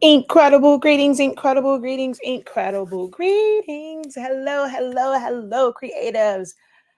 Incredible greetings, incredible greetings, incredible greetings. Hello, hello, hello, creatives.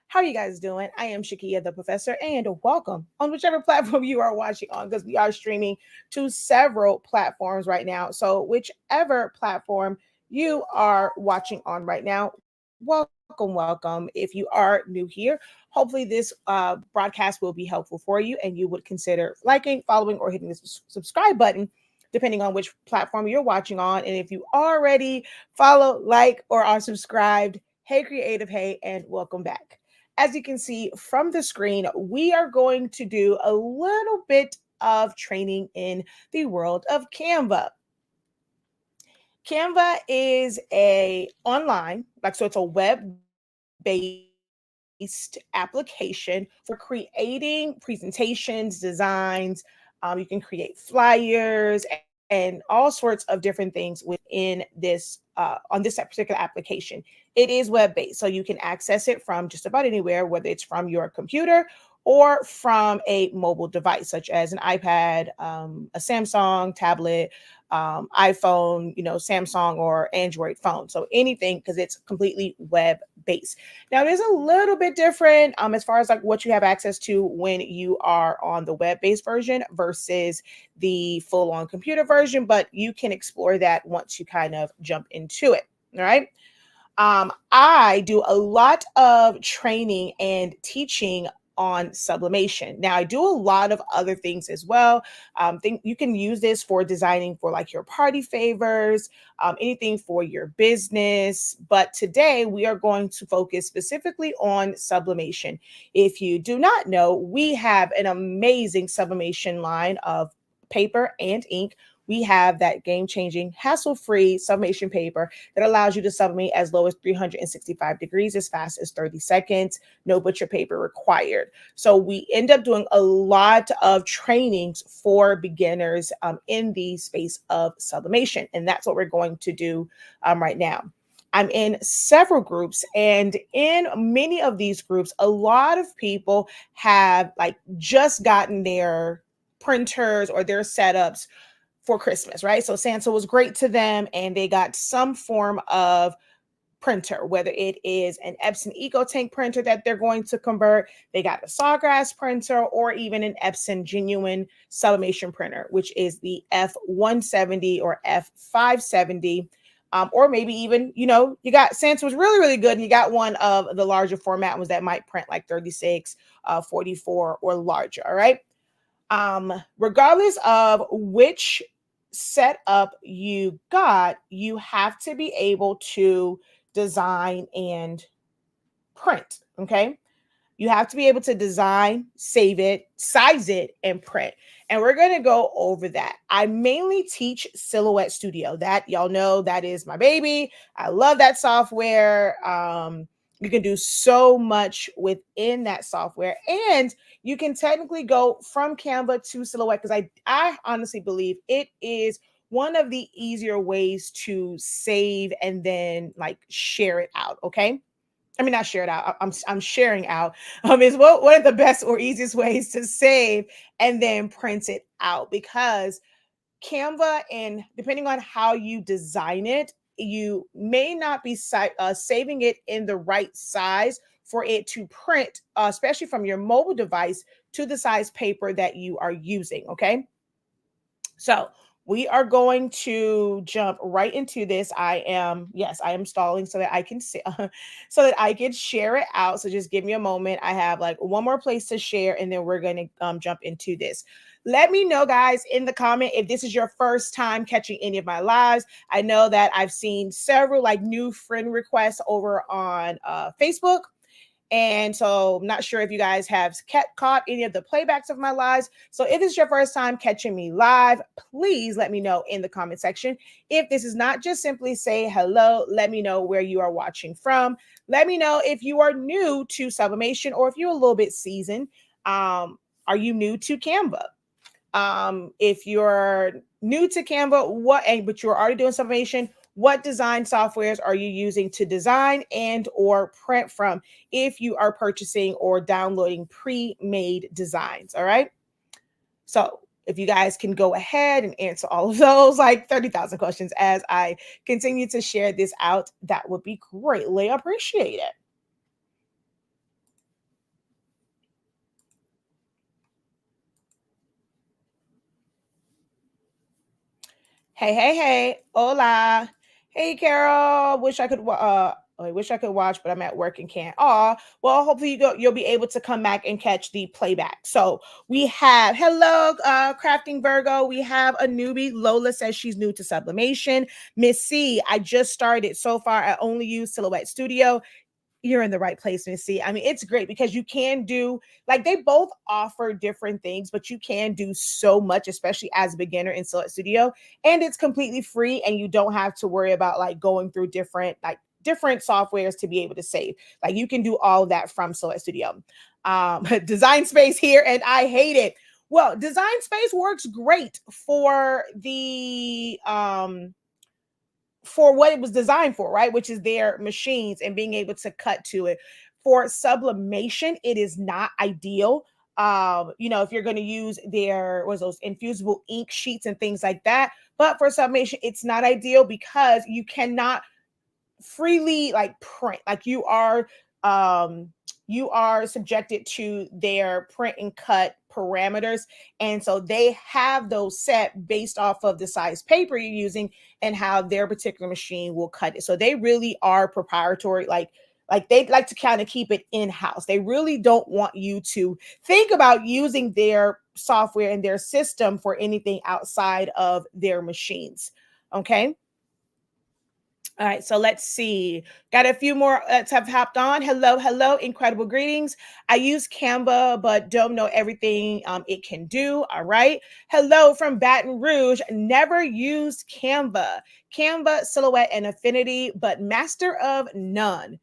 How are you guys doing? I am Shakia the Professor, and welcome on whichever platform you are watching on because we are streaming to several platforms right now. So, whichever platform you are watching on right now, welcome. If you are new here, hopefully this broadcast will be helpful for you and you would consider liking, following, or hitting the subscribe button depending on which platform you're watching on. And if you already follow, like, or are subscribed, hey, creative, hey, and welcome back. As you can see from the screen, we are going to do a little bit of training in the world of Canva. Canva is a online, so it's a web-based application for creating presentations, designs. You can create flyers and all sorts of different things within this on this particular application. It is web-based, so you can access it from just about anywhere, whether it's from your computer or from a mobile device, such as an iPad, a Samsung tablet, iPhone, Samsung or Android phone. So anything because it's completely web based. Now it is a little bit different as far as like what you have access to when you are on the web based version versus the full on computer version, but you can explore that once you kind of jump into it. All right. I do a lot of training and teaching on sublimation. Now, I do a lot of other things as well. Think you can use this for designing for like your party favors, anything for your business. But today we are going to focus specifically on sublimation. If you do not know, we have an amazing sublimation line of paper and ink. We have that game-changing, hassle-free sublimation paper that allows you to sublimate as low as 365 degrees as fast as 30 seconds. No butcher paper required. So we end up doing a lot of trainings for beginners in the space of sublimation. And that's what we're going to do right now. I'm in several groups, and in many of these groups, a lot of people have like just gotten their printers or their setups for Christmas, right? So Santa was great to them and they got some form of printer, whether it is an Epson EcoTank printer that they're going to convert, they got a Sawgrass printer, or even an Epson genuine sublimation printer, which is the F170 or F570. Or maybe even, you got Santa was really, really good. And you got one of the larger format ones that might print like 36, 44 or larger. All right. Regardless of which setup you got, you have to be able to design and print. Okay. You have to be able to design, save it, size it, and print. And we're going to go over that. I mainly teach Silhouette Studio. That y'all know that is my baby. I love that software. You can do so much within that software. And you can technically go from Canva to Silhouette because I honestly believe it is one of the easier ways to save and then like share it out. Okay. I mean, not share it out. I'm sharing out. Is one of the best or easiest ways to save and then print it out because Canva, and depending on how you design it, you may not be saving it in the right size for it to print, especially from your mobile device to the size paper that you are using. Okay. So we are going to jump right into this. I am stalling so that I can see, so that I can share it out. So just give me a moment. I have like one more place to share, and then we're going to jump into this. Let me know, guys, in the comment if this is your first time catching any of my lives. I know that I've seen several like new friend requests over on Facebook. And so I'm not sure if you guys have caught any of the playbacks of my lives. So if it's your first time catching me live, please let me know in the comment section. If this is not, just simply say hello. Let me know where you are watching from. Let me know if you are new to sublimation or if you're a little bit seasoned. Are you new to Canva? If you're new to Canva, but you're already doing sublimation, what design softwares are you using to design and or print from if you are purchasing or downloading pre-made designs? All right. So if you guys can go ahead and answer all of those, like 30,000 questions as I continue to share this out, that would be greatly appreciated. Hey, hey, hey, hola. Hey, Carol. I wish I could watch, but I'm at work and can't. Well, hopefully you'll be able to come back and catch the playback. So we have hello, Crafting Virgo. We have a newbie. Lola says she's new to sublimation. Miss C, I just started. So far, I only use Silhouette Studio. You're in the right place, Miss C. I mean, it's great because you can do, like, they both offer different things, but you can do so much, especially as a beginner in Silhouette Studio, and it's completely free, and you don't have to worry about like going through different softwares to be able to save. Like, you can do all of that from Silhouette Studio. Design Space here, and I hate it. Well, Design Space works great for what it was designed for, right? Which is their machines and being able to cut to it. For sublimation, it is not ideal. If you're going to use those infusible ink sheets and things like that. But for sublimation, it's not ideal because you cannot freely like print. Like you are subjected to their print and cut parameters, and so they have those set based off of the size paper you're using and how their particular machine will cut it. So they really are proprietary. Like they like to kind of keep it in-house. They really don't want you to think about using their software and their system for anything outside of their machines. Okay. All right, so let's see. Got a few more that have hopped on. Hello, hello, incredible greetings. I use Canva, but don't know everything it can do. All right. Hello from Baton Rouge. Never used Canva. Canva, Silhouette, and Affinity, but master of none.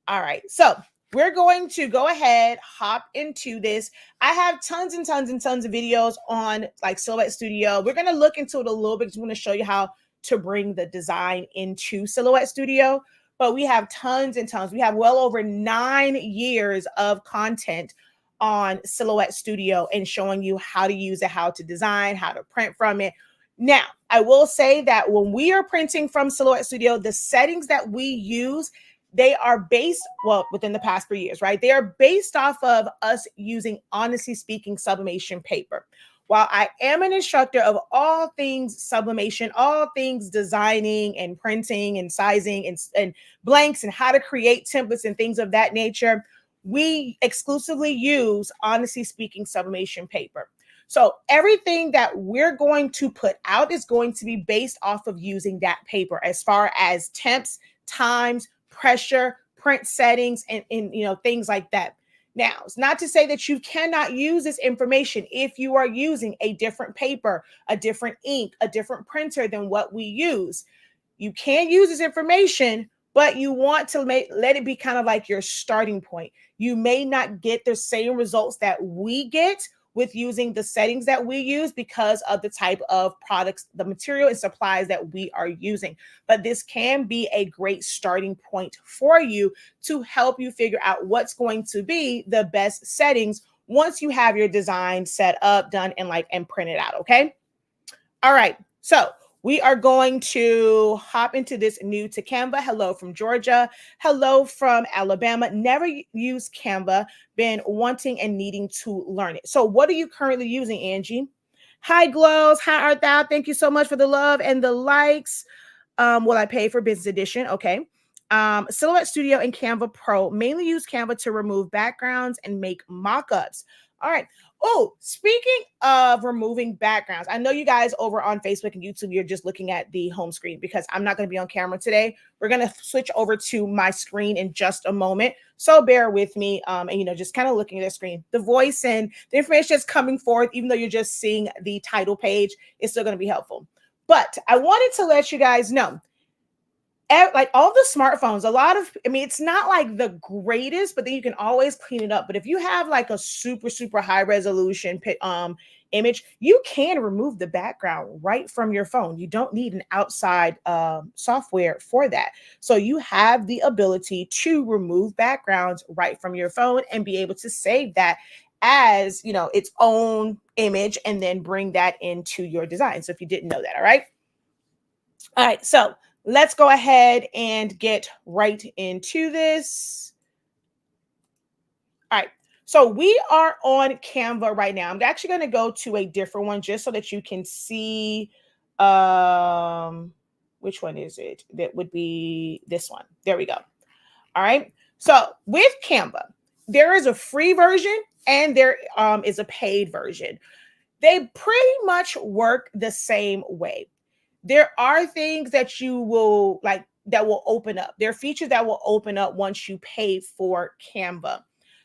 All right, so we're going to go ahead, hop into this. I have tons and tons and tons of videos on like Silhouette Studio. We're going to look into it a little bit. Just want to show you how to bring the design into Silhouette Studio. But we have tons and tons. We have well over 9 years of content on Silhouette Studio and showing you how to use it, how to design, how to print from it. Now, I will say that when we are printing from Silhouette Studio, the settings that we use, they are based, well, within the past 3 years, right? They are based off of us using, honestly speaking, sublimation paper. While I am an instructor of all things sublimation, all things designing and printing and sizing and blanks and how to create templates and things of that nature, we exclusively use, honestly speaking, sublimation paper. So everything that we're going to put out is going to be based off of using that paper as far as temps, times, pressure, print settings, and things like that. Now, it's not to say that you cannot use this information if you are using a different paper, a different ink, a different printer than what we use. You can use this information, but you want to let it be kind of like your starting point. You may not get the same results that we get with using the settings that we use because of the type of products, the material and supplies that we are using. But this can be a great starting point for you to help you figure out what's going to be the best settings once you have your design set up, done, and printed out. Okay. All right. So we are going to hop into this new to Canva. Hello from Georgia. Hello from Alabama. Never used Canva. Been wanting and needing to learn it. So what are you currently using, Angie? Hi, Glows. Hi, Art Thou. Thank you so much for the love and the likes. Will I pay for business edition? Okay. Silhouette Studio and Canva Pro. Mainly use Canva to remove backgrounds and make mock-ups. All right. Oh, speaking of removing backgrounds, I know you guys over on Facebook and YouTube, you're just looking at the home screen because I'm not going to be on camera today. We're going to switch over to my screen in just a moment. So bear with me and, just kind of looking at the screen. The voice and the information is coming forth, even though you're just seeing the title page, it's still going to be helpful. But I wanted to let you guys know, like all the smartphones, it's not like the greatest, but then you can always clean it up. But if you have like a super, super high resolution image, you can remove the background right from your phone. You don't need an outside software for that. So you have the ability to remove backgrounds right from your phone and be able to save that as, its own image and then bring that into your design. So if you didn't know that, all right. All right, so let's go ahead and get right into this. All right, so we are on Canva right now. I'm actually going to go to a different one just so that you can see which one is it. That would be this one. There we go. All right, so with Canva, there is a free version and there is a paid version. They pretty much work the same way. There are things that you will like that will open up. There are features that will open up once you pay for Canva.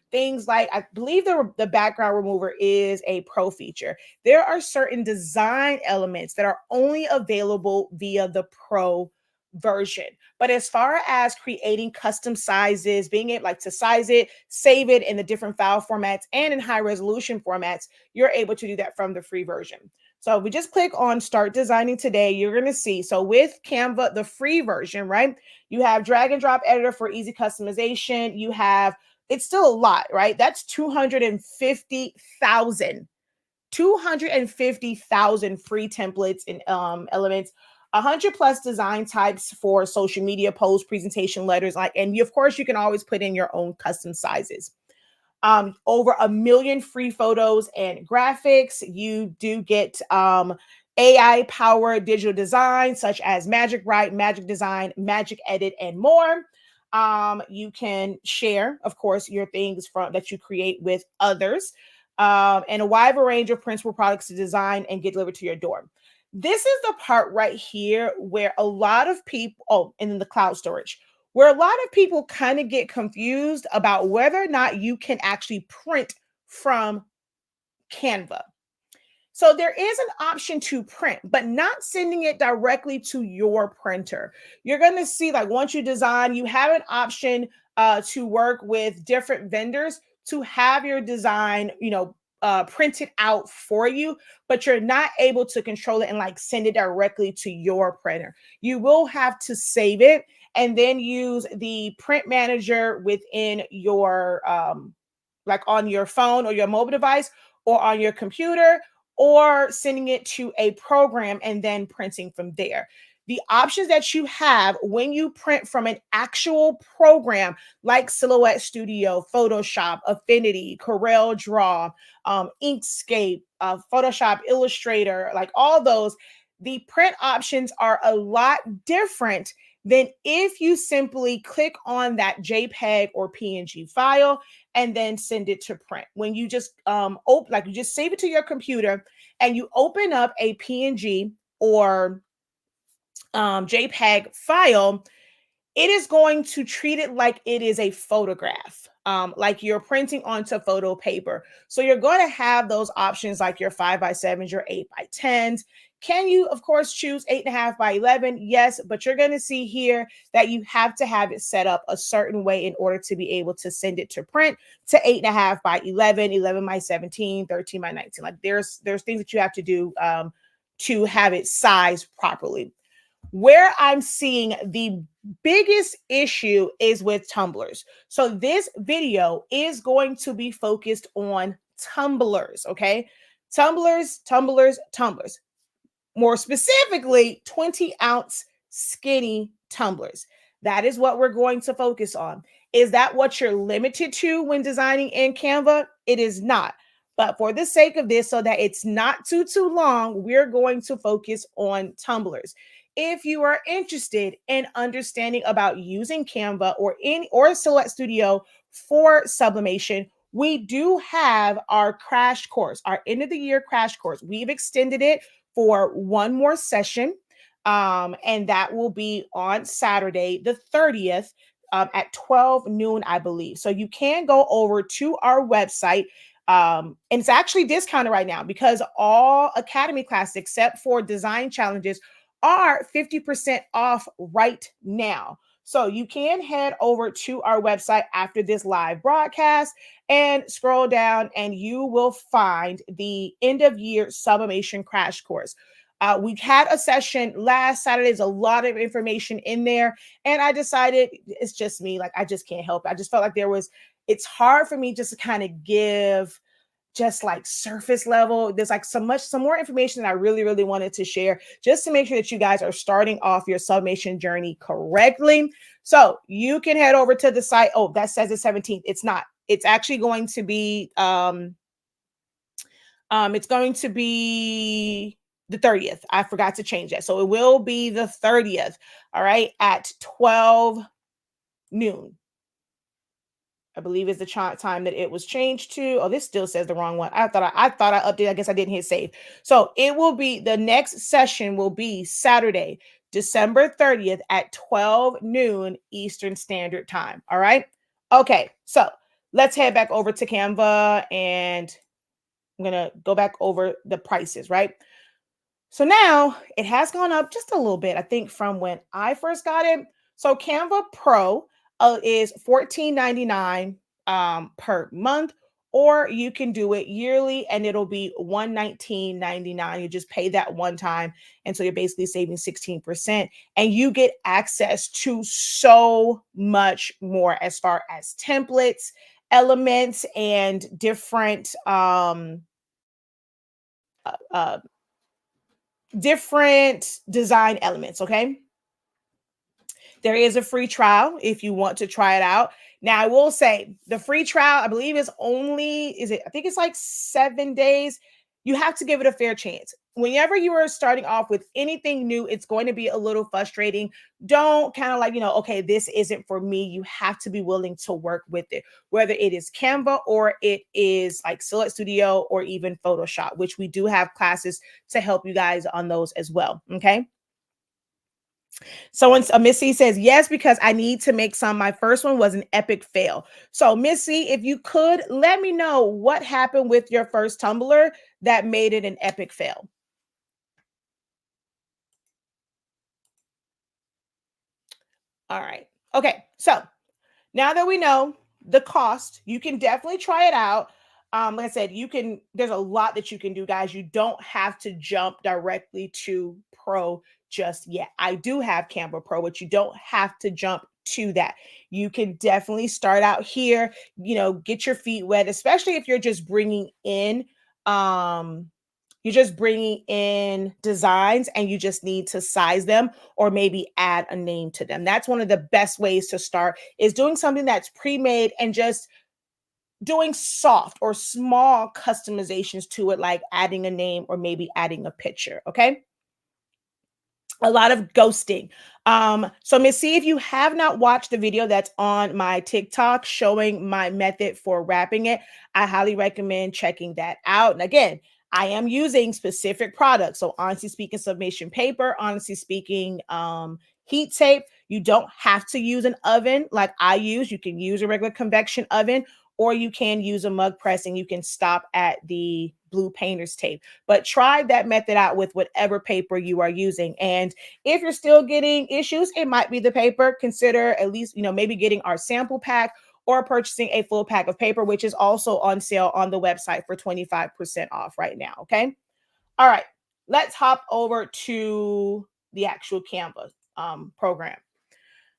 Things like, I believe the background remover is a pro feature. There are certain design elements that are only available via the pro version. But as far as creating custom sizes, being able like to size it, save it in the different file formats and in high resolution formats, you're able to do that from the free version. So if we just click on start designing today, you're going to see, so with Canva, the free version, right? You have drag and drop editor for easy customization. You have, it's still a lot, right? That's 250,000 free templates and elements, 100 plus design types for social media posts, presentation letters, and of course you can always put in your own custom sizes. Over 1 million free photos and graphics. You do get AI powered digital design such as Magic Write, Magic Design, Magic Edit, and more. You can share, of course, your things from that you create with others, and a wide range of principal products to design and get delivered to your door. This is the part right here where a lot of people, and then the cloud storage, where a lot of people kind of get confused about whether or not you can actually print from Canva. So there is an option to print, but not sending it directly to your printer. You're going to see, like, once you design, you have an option to work with different vendors to have your design, printed out for you, but you're not able to control it and like send it directly to your printer. You will have to save it and then use the print manager within your like on your phone or your mobile device or on your computer, or sending it to a program and then printing from there. The options that you have when you print from an actual program like Silhouette Studio, Photoshop, Affinity, Corel Draw, Inkscape, Photoshop, Illustrator, like all those, the print options are a lot different than if you simply click on that JPEG or PNG file and then send it to print. When you just you just save it to your computer and you open up a PNG or JPEG file, it is going to treat it like it is a photograph, like you're printing onto photo paper. So you're going to have those options like your 5x7s, your 8x10s. Can you, of course, choose 8.5 by 11? Yes, but you're going to see here that you have to have it set up a certain way in order to be able to send it to print to 8.5 by 11, 11 by 17, 13 by 19. Like there's things that you have to do to have it sized properly. Where I'm seeing the biggest issue is with tumblers. So this video is going to be focused on tumblers, okay? Tumblers. More specifically, 20-ounce skinny tumblers. That is what we're going to focus on. Is that what you're limited to when designing in Canva? It is not. But for the sake of this, so that it's not too long, we're going to focus on tumblers. If you are interested in understanding about using Canva or Silhouette Studio for sublimation, we do have our crash course, our end of the year crash course. We've extended it for one more session, and that will be on Saturday, the 30th, at 12 noon, I believe. So you can go over to our website. And it's actually discounted right now because all Academy classes, except for design challenges, are 50% off right now. So you can head over to our website after this live broadcast and scroll down and you will find the end of year sublimation crash course. We had a session last Saturday. There's a lot of information in there. And I decided, it's just me, like I just can't help it. I just felt like it's hard for me just to kind of give just like surface level. There's like some more information that I really, really wanted to share just to make sure that you guys are starting off your sublimation journey correctly. So you can head over to the site. Oh, that says the 17th. It's not. It's actually going to be it's going to be the 30th. I forgot to change that. So it will be the 30th, all right, at 12 noon. I believe is the time that it was changed to. Oh, this still says the wrong one. I thought I updated. I guess I didn't hit save. So it will be, the next session will be Saturday, December 30th at 12 noon Eastern Standard Time. All right. Okay. So let's head back over to Canva, and I'm going to go back over the prices, right? So now it has gone up just a little bit, I think, from when I first got it. So Canva Pro is $14.99 per month, or you can do it yearly and it'll be $119.99. You just pay that one time. And so you're basically saving 16%, and you get access to so much more as far as templates, elements, and different different design elements. Okay. There is a free trial if you want to try it out. Now, I will say the free trial, I believe, I think it's like 7 days. You have to give it a fair chance. Whenever you are starting off with anything new, it's going to be a little frustrating. Don't kind of like, okay, this isn't for me. You have to be willing to work with it, whether it is Canva or it is like Select Studio or even Photoshop, which we do have classes to help you guys on those as well. Okay. Someone, Missy says, yes, because I need to make some. My first one was an epic fail. So Missy, if you could let me know what happened with your first Tumbler that made it an epic fail. All right. Okay. So now that we know the cost, you can definitely try it out. Like I said, there's a lot that you can do, guys. You don't have to jump directly to Pro just yet. I do have Canva Pro, but you don't have to jump to that. You can definitely start out here, get your feet wet, especially if you're just bringing in, designs and you just need to size them or maybe add a name to them. That's one of the best ways to start, is doing something that's pre-made and just doing soft or small customizations to it, like adding a name or maybe adding a picture. Okay. A lot of ghosting. So Missy, if you have not watched the video that's on my TikTok showing my method for wrapping it, I highly recommend checking that out. And again, I am using specific products. So honestly speaking, sublimation paper, honestly speaking, heat tape. You don't have to use an oven like I use. You can use a regular convection oven, or you can use a mug press, and you can stop at the blue painter's tape. But try that method out with whatever paper you are using. And if you're still getting issues, it might be the paper. Consider at least, maybe getting our sample pack or purchasing a full pack of paper, which is also on sale on the website for 25% off right now. Okay. All right. Let's hop over to the actual Canva program.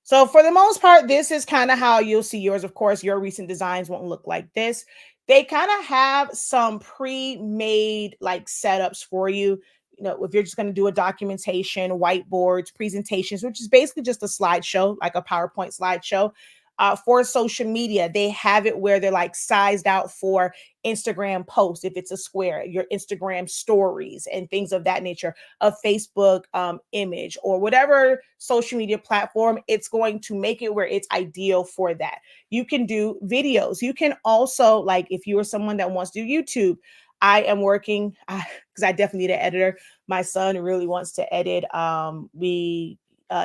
So for the most part, this is kind of how you'll see yours. Of course, your recent designs won't look like this. They kind of have some pre-made like setups for you. If you're just going to do a documentation, whiteboards, presentations, which is basically just a slideshow, like a PowerPoint slideshow. For social media, they have it where they're like sized out for Instagram posts, if it's a square, your Instagram stories and things of that nature, a Facebook image or whatever social media platform, it's going to make it where it's ideal for that. You can do videos. You can also, like if you are someone that wants to do YouTube, I am working because I definitely need an editor. My son really wants to edit.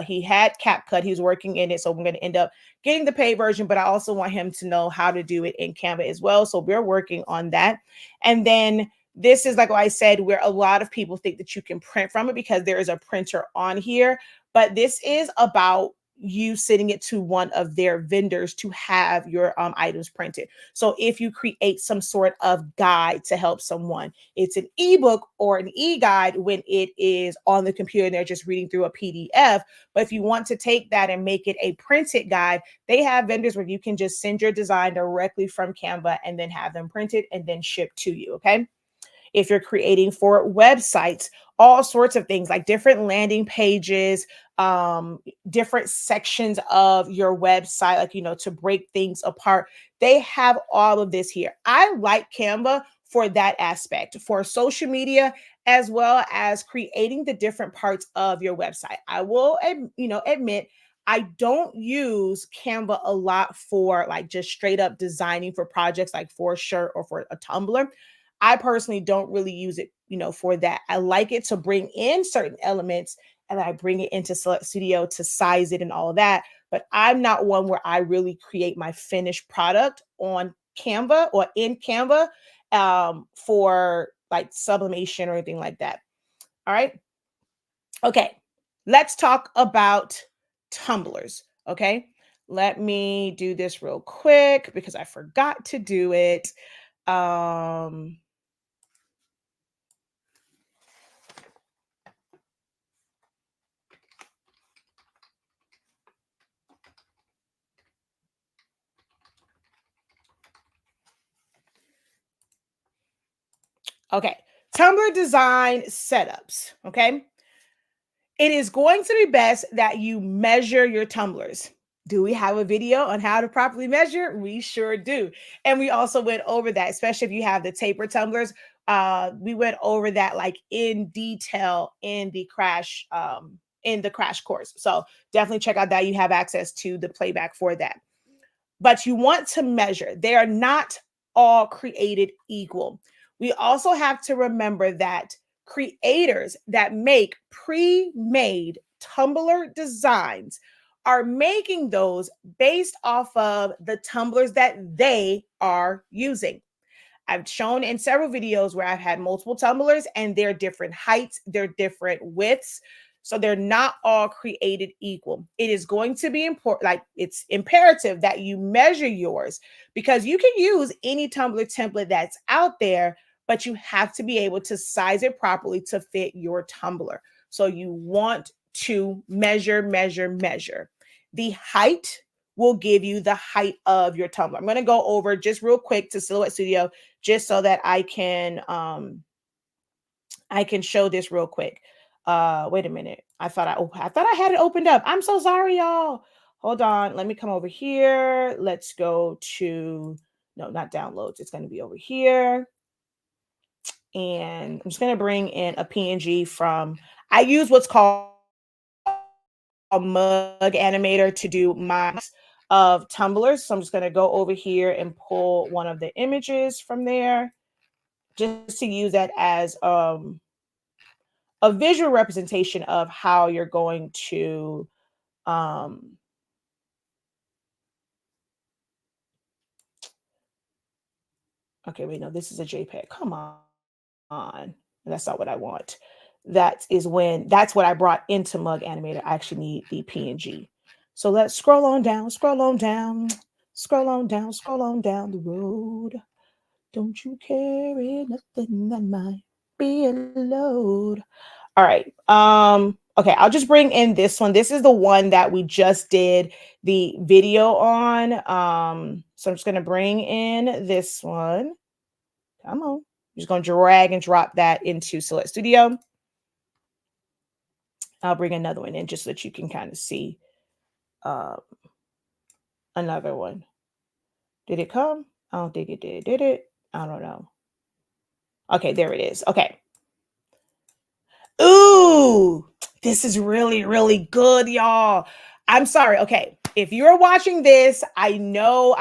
He had CapCut. He was working in it. So we're going to end up getting the paid version, but I also want him to know how to do it in Canva as well. So we're working on that. And then this is, like what I said, where a lot of people think that you can print from it because there is a printer on here. But this is about you sending it to one of their vendors to have your items printed. So if you create some sort of guide to help someone, it's an ebook or an e-guide when it is on the computer and they're just reading through a PDF. But if you want to take that and make it a printed guide, they have vendors where you can just send your design directly from Canva and then have them printed and then shipped to you. Okay. If you're creating for websites, all sorts of things like different landing pages, different sections of your website, like, to break things apart. They have all of this here. I like Canva for that aspect, for social media, as well as creating the different parts of your website. I will, admit, I don't use Canva a lot for like just straight up designing for projects like for a shirt or for a Tumbler. I personally don't really use it, for that. I like it to bring in certain elements and I bring it into Select Studio to size it and all of that. But I'm not one where I really create my finished product on Canva or in Canva for like sublimation or anything like that. All right. Okay. Let's talk about tumblers. Okay. Let me do this real quick because I forgot to do it. Okay, Tumbler design setups. Okay, it is going to be best that you measure your tumblers. Do we have a video on how to properly measure? We sure do. And we also went over that, especially if you have the taper tumblers. We went over that like in detail in the crash course. So definitely check out that. You have access to the playback for that. But you want to measure. They are not all created equal. We also have to remember that creators that make pre-made Tumbler designs are making those based off of the tumblers that they are using. I've shown in several videos where I've had multiple tumblers and they're different heights, they're different widths. So they're not all created equal. It is going to be important, like it's imperative that you measure yours because you can use any tumbler template that's out there, but you have to be able to size it properly to fit your tumbler. So you want to measure, measure, measure. The height will give you the height of your tumbler. I'm going to go over just real quick to Silhouette Studio just so that I can show this real quick. Wait a minute. I thought I had it opened up. I'm so sorry, y'all. Hold on. Let me come over here. Let's go to no, not downloads. It's going to be over here. And I'm just going to bring in a PNG from I use what's called a mug animator to do my of tumblers. So I'm just going to go over here and pull one of the images from there just to use that as a visual representation of how you're going to okay, wait, no, this is a JPEG. Come on. That's not what I want. That's what I brought into Mug Animator. I actually need the PNG. So let's scroll on down, scroll on down, scroll on down, scroll on down the road. Don't you carry nothing that might be a load. All right. Okay, I'll just bring in this one. This is the one that we just did the video on. So I'm just gonna bring in this one. Come on. I'm just gonna drag and drop that into Select Studio. I'll bring another one in just so that you can kind of see another one. Did it come? I don't think it did. Did it? I don't know. Okay, there it is. Okay. Ooh, this is really, really good, y'all. I'm sorry. Okay. If you're watching this, I know.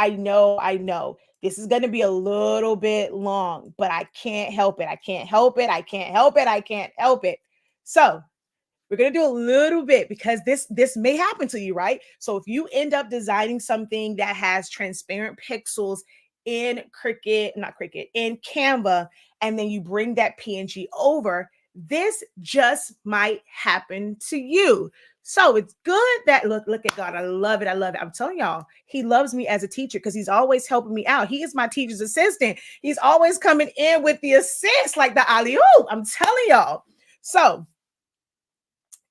This is going to be a little bit long, but I can't help it. I can't help it. I can't help it. I can't help it. So we're going to do a little bit because this may happen to you, right? So if you end up designing something that has transparent pixels in in Canva, and then you bring that PNG over, this just might happen to you. So it's good that look at God. I love it. I love it. I'm telling y'all, he loves me as a teacher because he's always helping me out. He is my teacher's assistant. He's always coming in with the assist, like the alley-oop. I'm telling y'all. So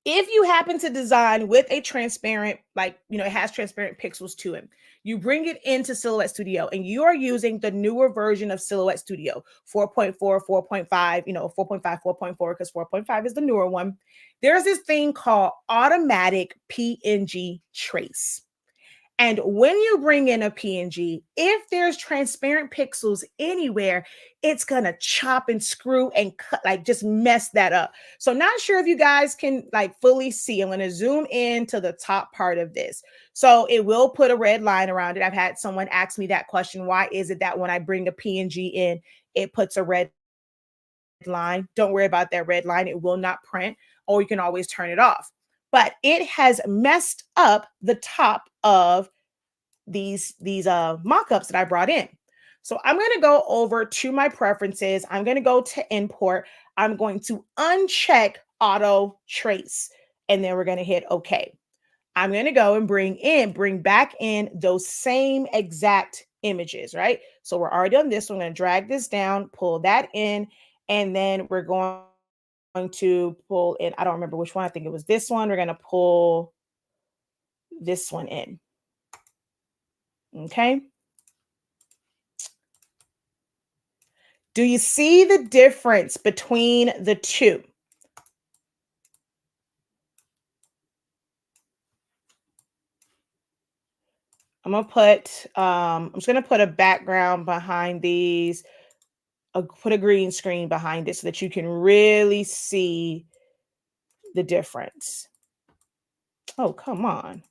if you happen to design with a transparent, like, it has transparent pixels to it, you bring it into Silhouette Studio and you are using the newer version of Silhouette Studio, 4.4, 4.5, 4.5, 4.4, because 4.5 is the newer one. There's this thing called automatic PNG trace. And when you bring in a PNG, if there's transparent pixels anywhere, it's going to chop and screw and cut, like just mess that up. So not sure if you guys can like fully see. I'm going to zoom in to the top part of this. So it will put a red line around it. I've had someone ask me that question. Why is it that when I bring a PNG in, it puts a red line? Don't worry about that red line. It will not print, or you can always turn it off. But it has messed up the top of these mock-ups that I brought in. So I'm going to go over to my preferences. I'm going to go to import. I'm going to uncheck auto trace, and then we're going to hit OK. I'm going to go and bring back in those same exact images, right? So we're already on this. So I'm going to drag this down, pull that in, and then we're going to pull in, I don't remember which one. I think it was this one. We're going to pull this one in. Okay. Do you see the difference between the two? I'm going to put, I'm just going to put a background behind these, put a green screen behind it so that you can really see the difference. Oh, come on.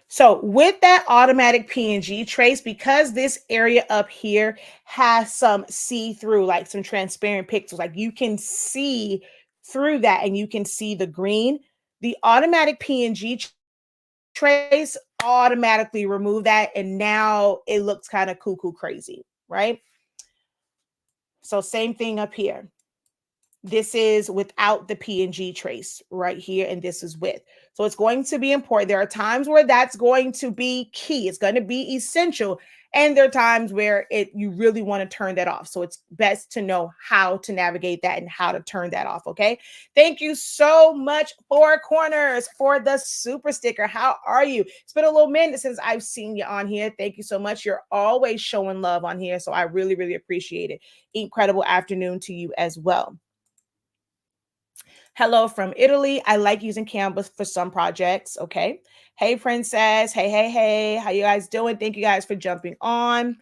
So with that automatic PNG trace, because this area up here has some see-through, like some transparent pixels, like you can see through that and you can see the green, the automatic PNG trace automatically remove that. And now it looks kind of cuckoo crazy, right? So same thing up here. This is without the PNG trace right here, and this is with. So it's going to be important. There are times where that's going to be key. It's going to be essential. And there are times where you really want to turn that off. So it's best to know how to navigate that and how to turn that off, okay? Thank you so much, Four Corners, for the super sticker. How are you? It's been a little minute since I've seen you on here. Thank you so much. You're always showing love on here, so I really, really appreciate it. Incredible afternoon to you as well. Hello from Italy. I like using Canva for some projects. Okay. Hey, Princess. Hey. How you guys doing? Thank you guys for jumping on.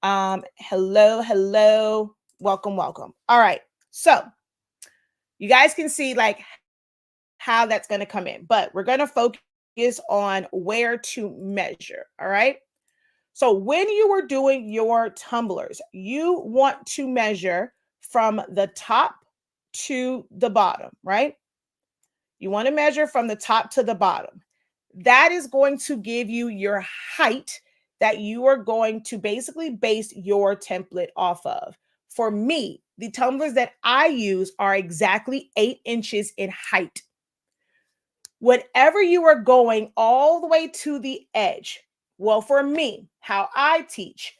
Hello. Welcome. All right. So you guys can see like how that's going to come in, but we're going to focus on where to measure. All right. So when you were doing your tumblers, you want to measure from the top to the bottom, right? You want to measure from the top to the bottom. That is going to give you your height that you are going to basically base your template off of. For me, the tumblers that I use are exactly 8 inches in height. Whatever you are going all the way to the edge, well, for me, how I teach,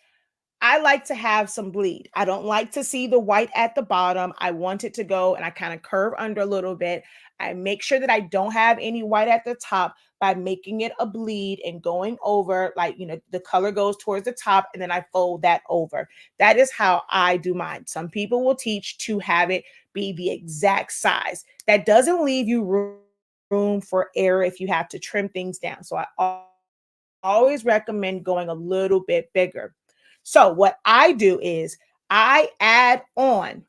I like to have some bleed. I don't like to see the white at the bottom. I want it to go, and I kind of curve under a little bit. I make sure that I don't have any white at the top by making it a bleed and going over, like, the color goes towards the top and then I fold that over. That is how I do mine. Some people will teach to have it be the exact size. That doesn't leave you room for error if you have to trim things down. So I always recommend going a little bit bigger. So what I do is I add on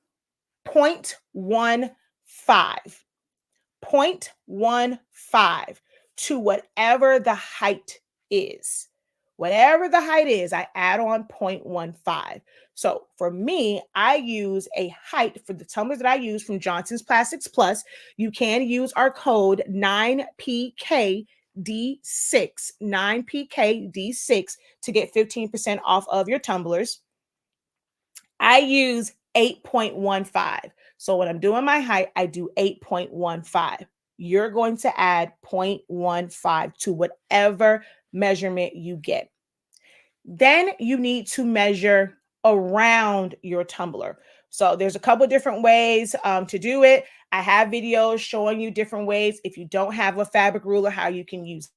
0.15 to whatever the height is. Whatever the height is, I add on 0.15. So for me, I use a height for the tumblers that I use from Johnson's Plastics Plus. You can use our code 9PKD6, 9PKD6 to get 15% off of your tumblers. I use 8.15. So when I'm doing my height, I do 8.15. You're going to add 0.15 to whatever measurement you get. Then you need to measure around your tumbler. So there's a couple different ways to do it. I have videos showing you different ways. If you don't have a fabric ruler, how you can use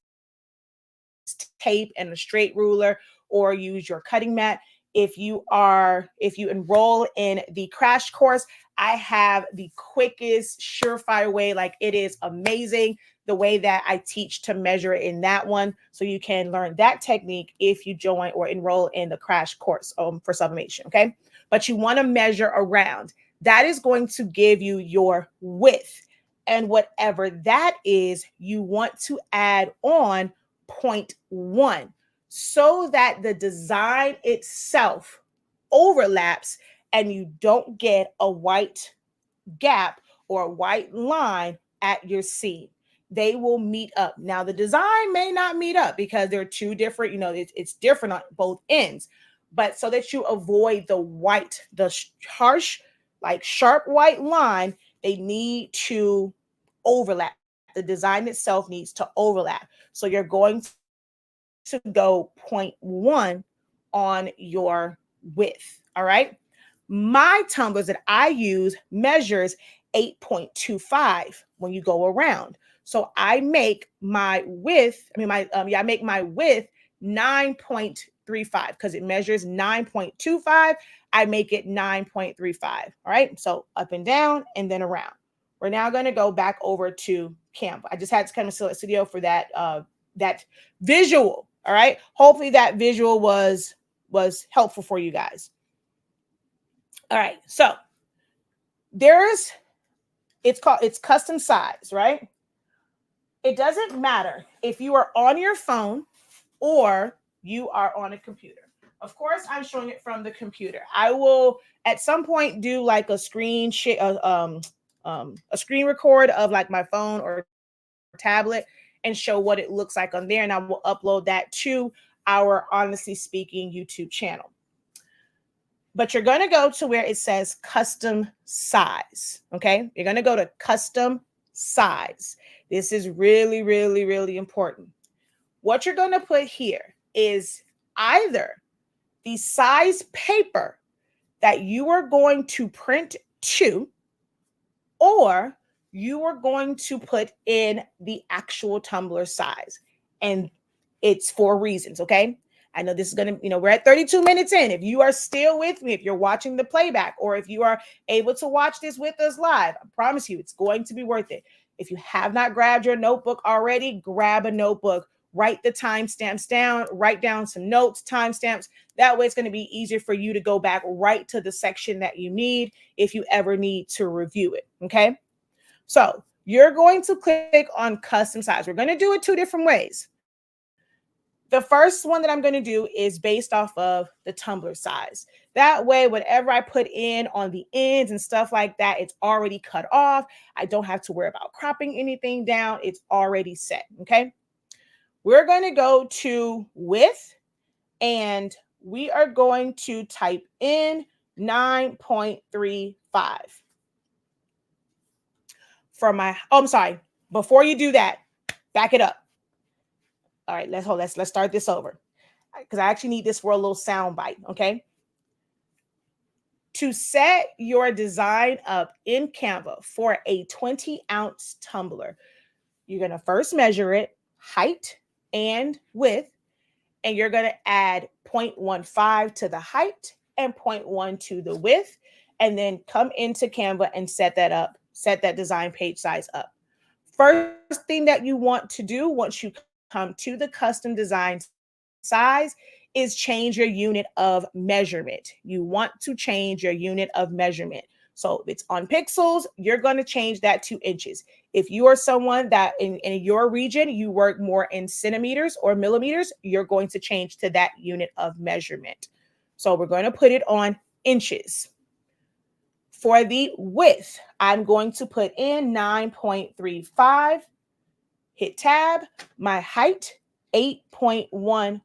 tape and a straight ruler or use your cutting mat. If you enroll in the crash course, I have the quickest surefire way. Like, it is amazing the way that I teach to measure it in that one. So you can learn that technique if you join or enroll in the crash course for sublimation. Okay. But you want to measure around. That is going to give you your width. And whatever that is, you want to add on 0.1 so that the design itself overlaps and you don't get a white gap or a white line at your seam. They will meet up. Now, the design may not meet up because they're two different, it's different on both ends. But so that you avoid the harsh, like sharp white line, they need to overlap. The design itself needs to overlap. So you're going to go 0.1 on your width. All right. My tumblers that I use measures 8.25 when you go around. So I make my width, I make my width 9.35 because it measures 9.25. I make it 9.35. All right. So up and down and then around. We're now going to go back over to Canva. I just had to come to Select Studio for that visual. All right. Hopefully that visual was helpful for you guys. All right. So it's custom size, right? It doesn't matter if you are on your phone or you are on a computer. Of course, I'm showing it from the computer. I will at some point do like a screen record of like my phone or tablet and show what it looks like on there. And I will upload that to our Honestly Speaking YouTube channel. But you're going to go to where it says custom size. Okay. You're going to go to custom size. This is really, really, really important. What you're going to put here is either the size paper that you are going to print to, or you are going to put in the actual tumbler size. And it's for reasons, okay? I know this is going to, we're at 32 minutes in. If you are still with me, if you're watching the playback, or if you are able to watch this with us live, I promise you it's going to be worth it. If you have not grabbed your notebook already, grab a notebook, write the timestamps down, write down some notes, timestamps. That way it's going to be easier for you to go back right to the section that you need if you ever need to review it, okay? So you're going to click on custom size. We're going to do it two different ways. The first one that I'm going to do is based off of the tumbler size. That way, whatever I put in on the ends and stuff like that, it's already cut off. I don't have to worry about cropping anything down. It's already set, okay? We're going to go to width, and we are going to type in 9.35. For my, I'm sorry. Before you do that, back it up. All right, let's start this over because I actually need this for a little sound bite, okay? To set your design up in Canva for a 20-ounce tumbler, you're going to first measure it, height and width, and you're going to add 0.15 to the height and 0.1 to the width, and then come into Canva and set that up, set that design page size up. First thing that you want to do once you come to the custom design size is change your unit of measurement. You want to change your unit of measurement. So if it's on pixels, you're going to change that to inches. If you are someone that in your region, you work more in centimeters or millimeters, you're going to change to that unit of measurement. So we're going to put it on inches. For the width, I'm going to put in 9.35. Hit tab, my height, 8.15.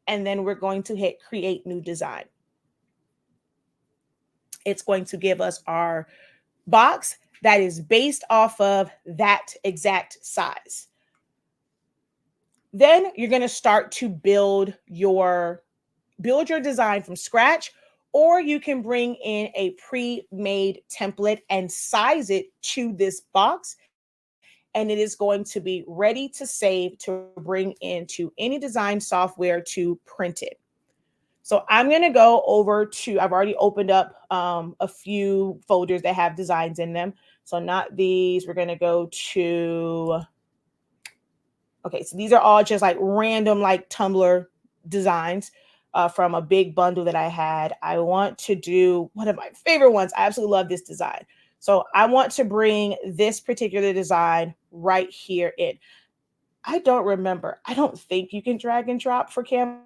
And then we're going to hit create new design. It's going to give us our box that is based off of that exact size. Then you're going to start to build your design from scratch, or you can bring in a pre-made template and size it to this box, and it is going to be ready to save to bring into any design software to print it. So I'm going to go over to, I've already opened up a few folders that have designs in them. So not these, we're going to go to, okay, so these are all just like random like Tumbler designs from a big bundle that I had. I want to do one of my favorite ones. I absolutely love this design. So I want to bring this particular design right here in. I don't remember. I don't think you can drag and drop for Canva.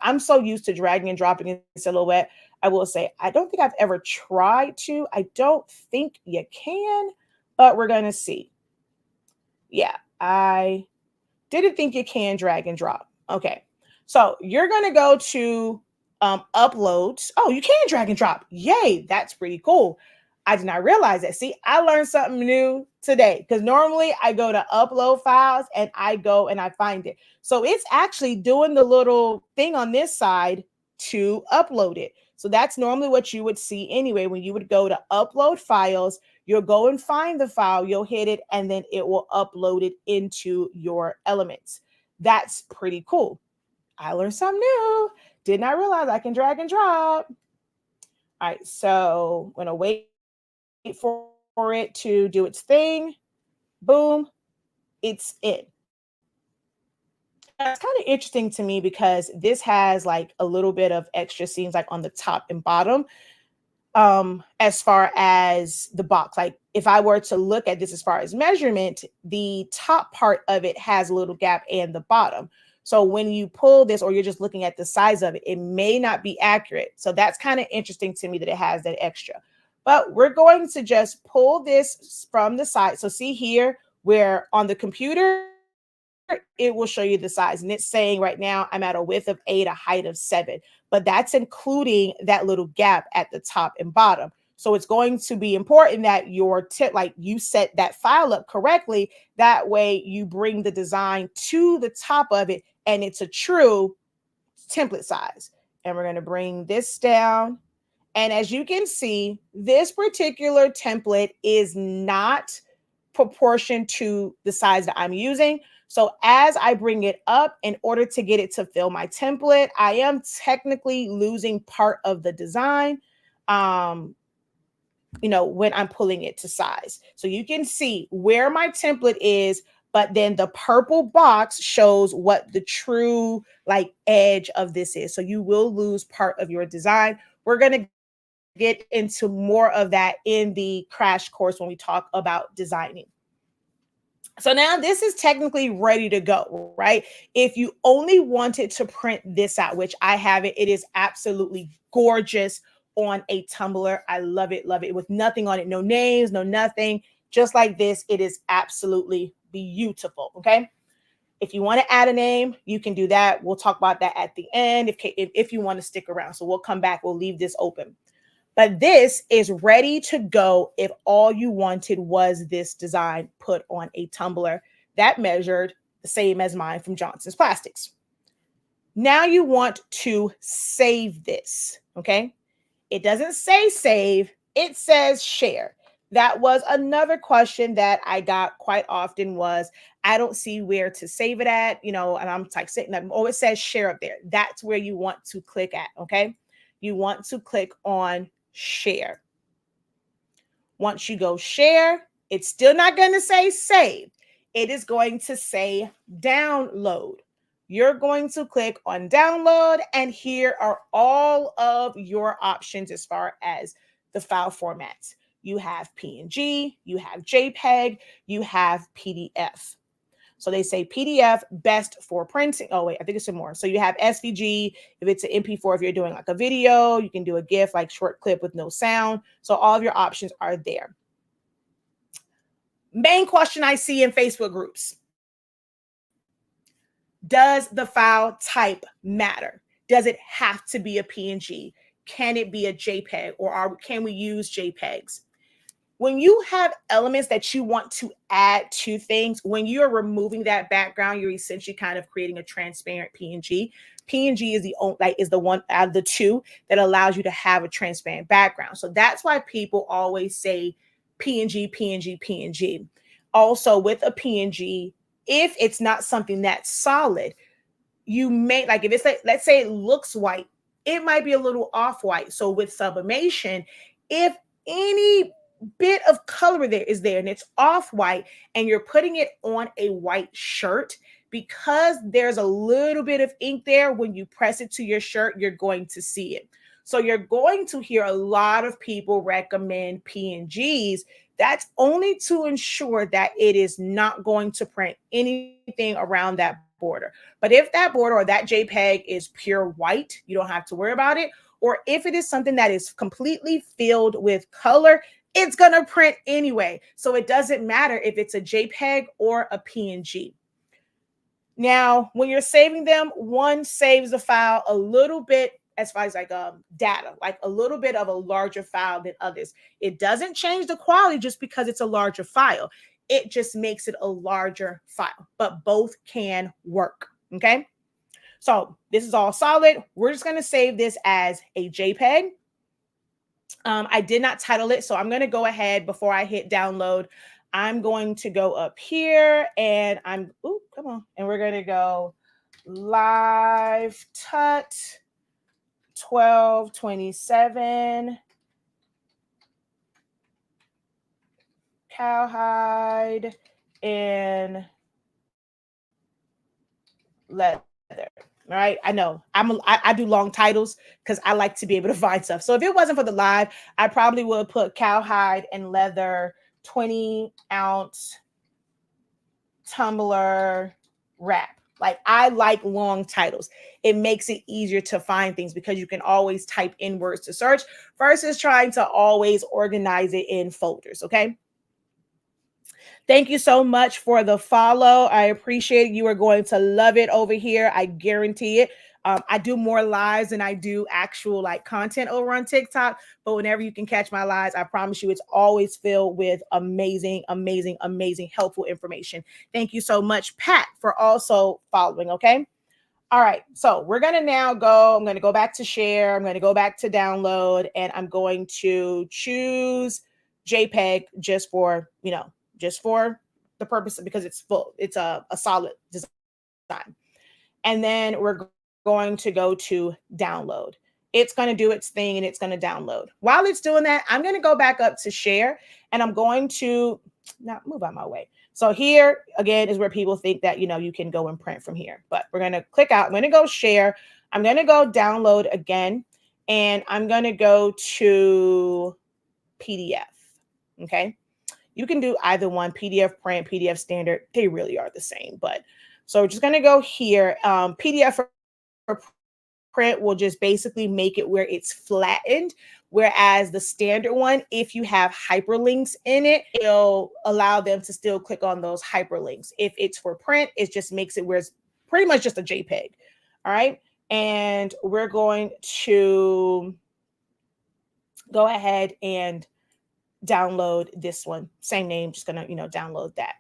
I'm so used to dragging and dropping in Silhouette. I will say, I don't think I've ever tried to. I don't think you can, but we're going to see. Yeah, I didn't think you can drag and drop. Okay. So you're going to go to uploads. Oh, you can drag and drop. Yay. That's pretty cool. I did not realize that. See, I learned something new today because normally I go to upload files and I go and I find it. So it's actually doing the little thing on this side to upload it. So that's normally what you would see anyway. When you would go to upload files, you'll go and find the file, you'll hit it, and then it will upload it into your elements. That's pretty cool. I learned something new. Did not realize I can drag and drop. All right, so I'm going to wait for it to do its thing. Boom, it's in. It's kind of interesting to me because this has like a little bit of extra scenes like on the top and bottom. As far as the box, like if I were to look at this as far as measurement, the top part of it has a little gap and the bottom. So when you pull this or you're just looking at the size of it, it may not be accurate. So that's kind of interesting to me that it has that extra. But we're going to just pull this from the side. So see here where on the computer, it will show you the size. And it's saying right now I'm at a width of 8, a height of 7. But that's including that little gap at the top and bottom. So it's going to be important that your like you set that file up correctly. That way you bring the design to the top of it and it's a true template size. And we're going to bring this down. And as you can see, this particular template is not proportioned to the size that I'm using. So as I bring it up, in order to get it to fill my template, I am technically losing part of the design, when I'm pulling it to size. So you can see where my template is, but then the purple box shows what the true like edge of this is. So you will lose part of your design. We're going to get into more of that in the crash course when we talk about designing. So now this is technically ready to go, right? If you only wanted to print this out, which I have it, it is absolutely gorgeous on a Tumbler. I love it with nothing on it, no names, no nothing, just like this. It is absolutely beautiful, okay? If you want to add a name, you can do that. We'll talk about that at the end if you want to stick around. So we'll come back, we'll leave this open. But this is ready to go if all you wanted was this design put on a tumbler that measured the same as mine from Johnson's Plastics. Now you want to save this, okay? It doesn't say save, it says share. That was another question that I got quite often was, I don't see where to save it at, and I'm like sitting up, it says share up there. That's where you want to click at, okay? You want to click on share. Once you go share, it's still not going to say save. It is going to say download. You're going to click on download, and here are all of your options as far as the file formats. You have PNG, you have JPEG, you have PDF. So they say PDF best for printing. Oh, wait, I think it's some more. So you have SVG. If it's an MP4, if you're doing like a video, you can do a GIF, like short clip with no sound. So all of your options are there. Main question I see in Facebook groups. Does the file type matter? Does it have to be a PNG? can it be a JPEG, or can we use JPEGs? When you have elements that you want to add to things, when you're removing that background, you're essentially kind of creating a transparent PNG. PNG is the one out of the two that allows you to have a transparent background. So that's why people always say PNG, PNG, PNG. Also, with a PNG, if it's not something that's solid, you may, like, if it's like, let's say it looks white, it might be a little off white. So with sublimation, if any bit of color there is there and it's off white and you're putting it on a white shirt, because there's a little bit of ink there, when you press it to your shirt, you're going to see it. So you're going to hear a lot of people recommend PNGs. That's only to ensure that it is not going to print anything around that border. But if that border or that JPEG is pure white, you don't have to worry about it. Or if it is something that is completely filled with color, it's going to print anyway. So it doesn't matter if it's a JPEG or a PNG. Now, when you're saving them, one saves the file a little bit, as far as like data, like a little bit of a larger file than others. It doesn't change the quality just because it's a larger file. It just makes it a larger file, but both can work. Okay. So this is all solid. We're just going to save this as a JPEG. I did not title it, so I'm going to go ahead before I hit download. I'm going to go up here and and we're going to go live tut 1227 cowhide and leather. All right. I know I do long titles because I like to be able to find stuff. So if it wasn't for the live, I probably would put cowhide and leather 20-ounce Tumbler wrap. Like, I like long titles. It makes it easier to find things because you can always type in words to search versus trying to always organize it in folders. Okay. Thank you so much for the follow. I appreciate it. You are going to love it over here. I guarantee it. I do more lives than I do actual like content over on TikTok, but whenever you can catch my lives, I promise you it's always filled with amazing, amazing, amazing, helpful information. Thank you so much, Pat, for also following. Okay. All right. So we're going to now go. I'm going to go back to share. I'm going to go back to download, and I'm going to choose JPEG just for, just for the purpose of, because it's full. It's a solid design. And then we're going to go to download. It's going to do its thing and it's going to download. While it's doing that, I'm going to go back up to share, and I'm going to not move out my way. So here again is where people think that, you can go and print from here, but we're going to click out. I'm going to go share. I'm going to go download again, and I'm going to go to PDF. Okay. You can do either one, PDF print, PDF standard. They really are the same, but so we're just going to go here. PDF for print will just basically make it where it's flattened. Whereas the standard one, if you have hyperlinks in it, it'll allow them to still click on those hyperlinks. If it's for print, it just makes it where it's pretty much just a JPEG. All right. And we're going to go ahead and download this one. Same name, just gonna, download that.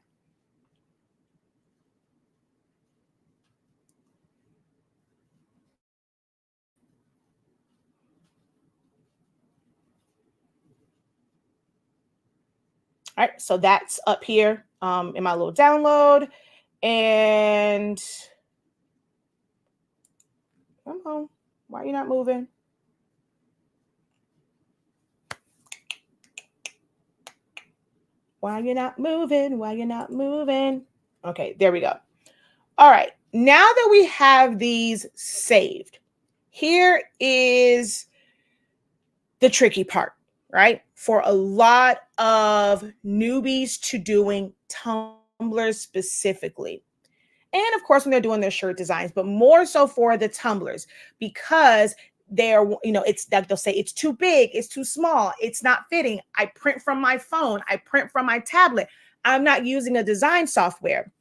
All right, so that's up here in my little download. And come on, why are you not moving? Why you not moving? Why you not moving? Okay, there we go. All right, now that we have these saved, here is the tricky part, right? For a lot of newbies to doing tumblers specifically. And of course, when they're doing their shirt designs, but more so for the tumblers, because they're, it's like they'll say it's too big, it's too small, it's not fitting. I print from my phone, I print from my tablet. I'm not using a design software.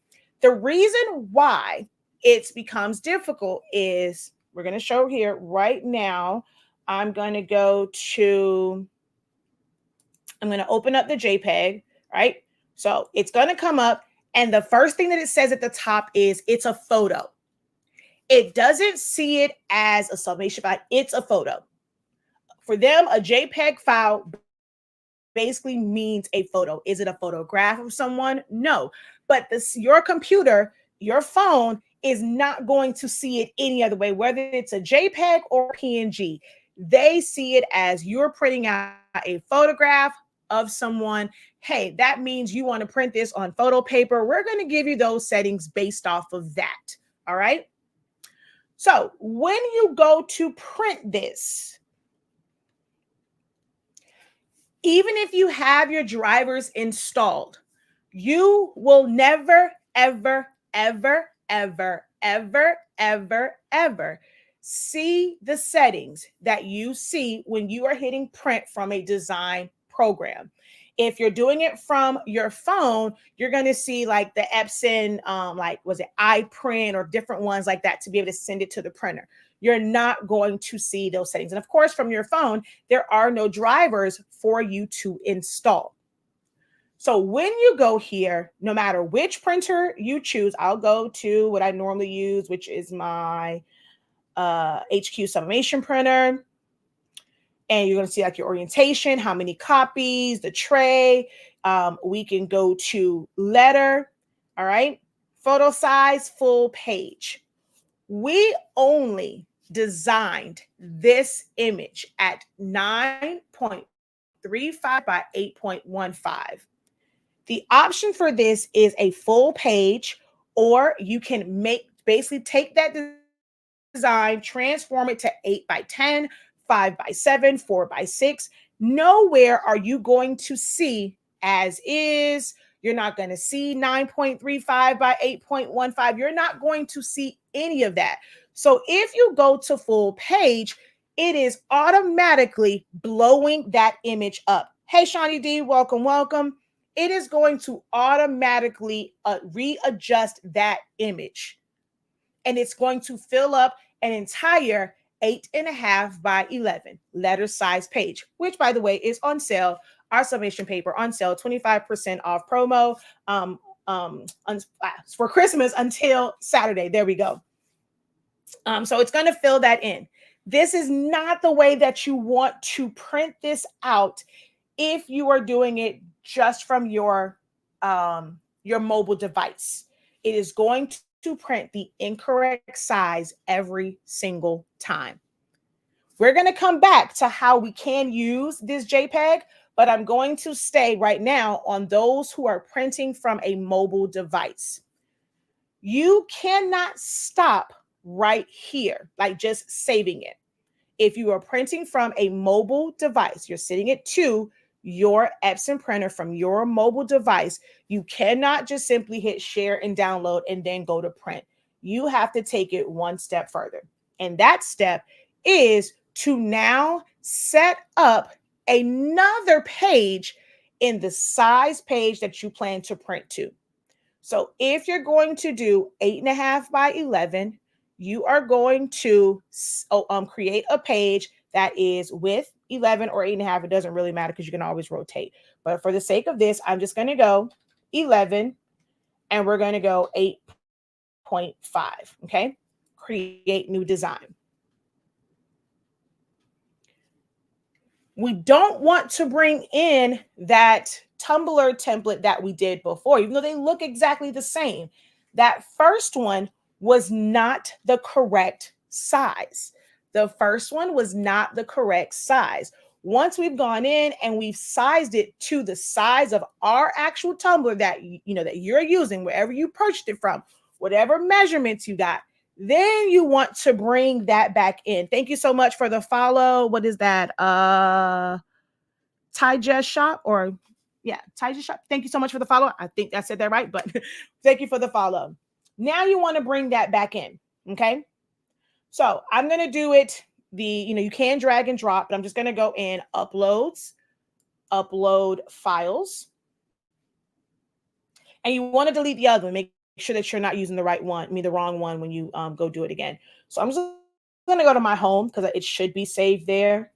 The reason why it becomes difficult is, we're going to show here right now. I'm going to open up the JPEG, right? So it's going to come up, and the first thing that it says at the top is it's a photo. It doesn't see it as a sublimation file. It's a photo. For them, a JPEG file basically means a photo. Is it a photograph of someone? No. But your computer, your phone is not going to see it any other way, whether it's a JPEG or PNG. They see it as you're printing out a photograph of someone. Hey, that means you want to print this on photo paper. We're going to give you those settings based off of that. All right. So when you go to print this, even if you have your drivers installed, you will never, ever, ever, ever, ever, ever, ever see the settings that you see when you are hitting print from a design program. If you're doing it from your phone, you're going to see like the Epson, was it iPrint or different ones like that to be able to send it to the printer. You're not going to see those settings. And of course, from your phone, there are no drivers for you to install. So when you go here, no matter which printer you choose, I'll go to what I normally use, which is my HQ Sublimation printer. And you're going to see like your orientation, how many copies, the tray. We can go to letter, all right? Photo size, full page. We only designed this image at 9.35 by 8.15. The option for this is a full page, or you can basically take that design, transform it to 8 by 10, 5 by 7, 4 by 6. Nowhere are you going to see as is. You're not going to see 9.35 by 8.15. You're not going to see any of that. So if you go to full page, it is automatically blowing that image up. Hey, Shawnee D, welcome, welcome. It is going to automatically readjust that image. And it's going to fill up an entire 8.5 by 11 letter size page, which, by the way, is on sale. Our sublimation paper on sale, 25% off promo for Christmas until Saturday. There we go. So it's going to fill that in. This is not the way that you want to print this out if you are doing it just from your mobile device. It is going to print the incorrect size every single time. We're going to come back to how we can use this JPEG, but I'm going to stay right now on those who are printing from a mobile device. You cannot stop right here, like just saving it. If you are printing from a mobile device, you're sitting it to your Epson printer from your mobile device, you cannot just simply hit share and download and then go to print. You have to take it one step further. And that step is to now set up another page in the size page that you plan to print to. So if you're going to do 8.5 by 11, you are going to create a page that is width 11 or 8.5. It doesn't really matter because you can always rotate. But for the sake of this, I'm just going to go 11 and we're going to go 8.5. Okay. Create new design. We don't want to bring in that Tumbler template that we did before, even though they look exactly the same. That first one was not the correct size. The first one was not the correct size. Once we've gone in and we've sized it to the size of our actual tumbler that that you're using, wherever you purchased it from, whatever measurements you got, then you want to bring that back in. Thank you so much for the follow. What is that? Tyjess Shop or Tyjess Shop. Thank you so much for the follow. I think I said that right, but thank you for the follow. Now you want to bring that back in. Okay. So I'm going to do it. You can drag and drop, but I'm just going to go in uploads, upload files. And you want to delete the other one. Make sure that you're not using the right one, the wrong one when you go do it again. So I'm just going to go to my home because it should be saved there.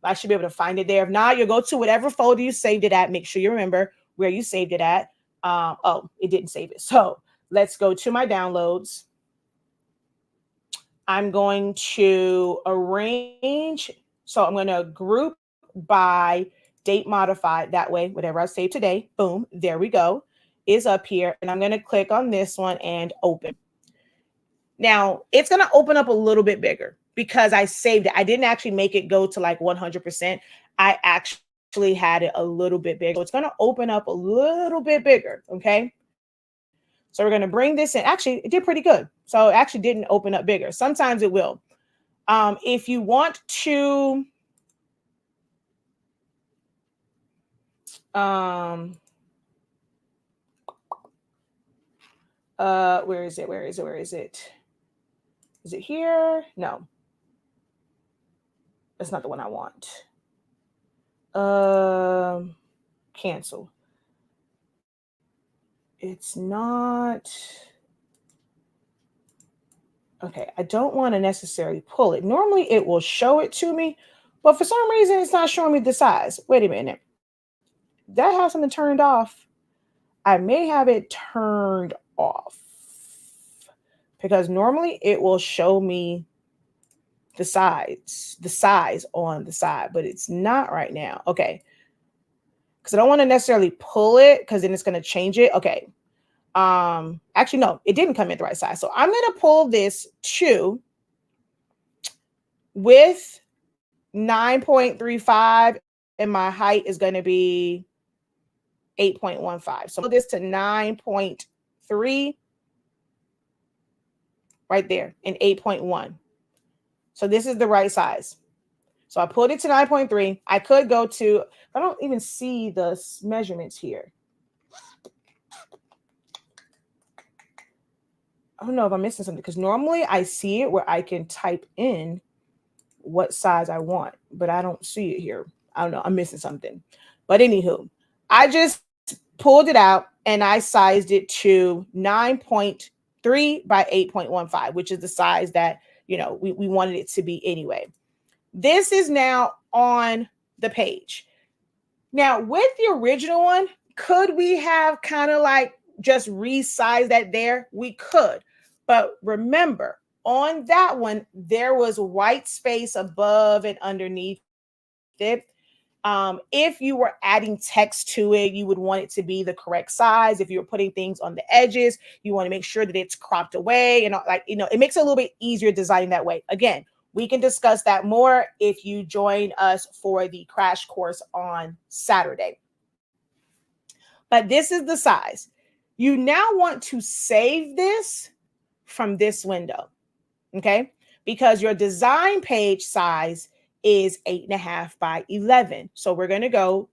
I should be able to find it there. If not, you'll go to whatever folder you saved it at. Make sure you remember where you saved it at. Oh, it didn't save it. So let's go to my downloads. I'm going to arrange. So I'm going to group by date modified. That way, whatever I saved today, boom, there we go, is up here. And I'm going to click on this one and open. Now, it's going to open up a little bit bigger because I saved it. I didn't actually make it go to like 100%. I actually had it a little bit bigger. So it's going to open up a little bit bigger, okay? So we're going to bring this in. Actually, it did pretty good. So it actually didn't open up bigger. Sometimes it will. If you want to, where is it? Where is it? Where is it? Is it here? No. That's not the one I want. Cancel. It's not. Okay, I don't want to necessarily pull it. Normally it will show it to me, but for some reason it's not showing me the size. Wait a minute. Did I have something turned off? I may have it turned off because normally it will show me the size on the side, but it's not right now. Okay. Because I don't want to necessarily pull it because then it's going to change it. Okay. Actually, no, it didn't come in the right size. So I'm going to pull this to with 9.35 and my height is going to be 8.15. So this to 9.3 right there and 8.1. So this is the right size. So I pulled it to 9.3. I could go to, I don't even see the measurements here. I don't know if I'm missing something because normally I see it where I can type in what size I want, but I don't see it here. I don't know. I'm missing something. But anywho, I just pulled it out and I sized it to 9.3 by 8.15, which is the size that, you know, we wanted it to be anyway. This is now on the page. Now, with the original one, could we have kind of like just resized that there? We could. But remember, on that one, there was white space above and underneath it. If you were adding text to it, you would want it to be the correct size. If you're putting things on the edges, you want to make sure that it's cropped away. And like, you know, it makes it a little bit easier designing that way. Again, we can discuss that more if you join us for the crash course on Saturday. But this is the size. You now want to save this from this window, okay? Because your design page size is 8.5 by 11. So we're going to go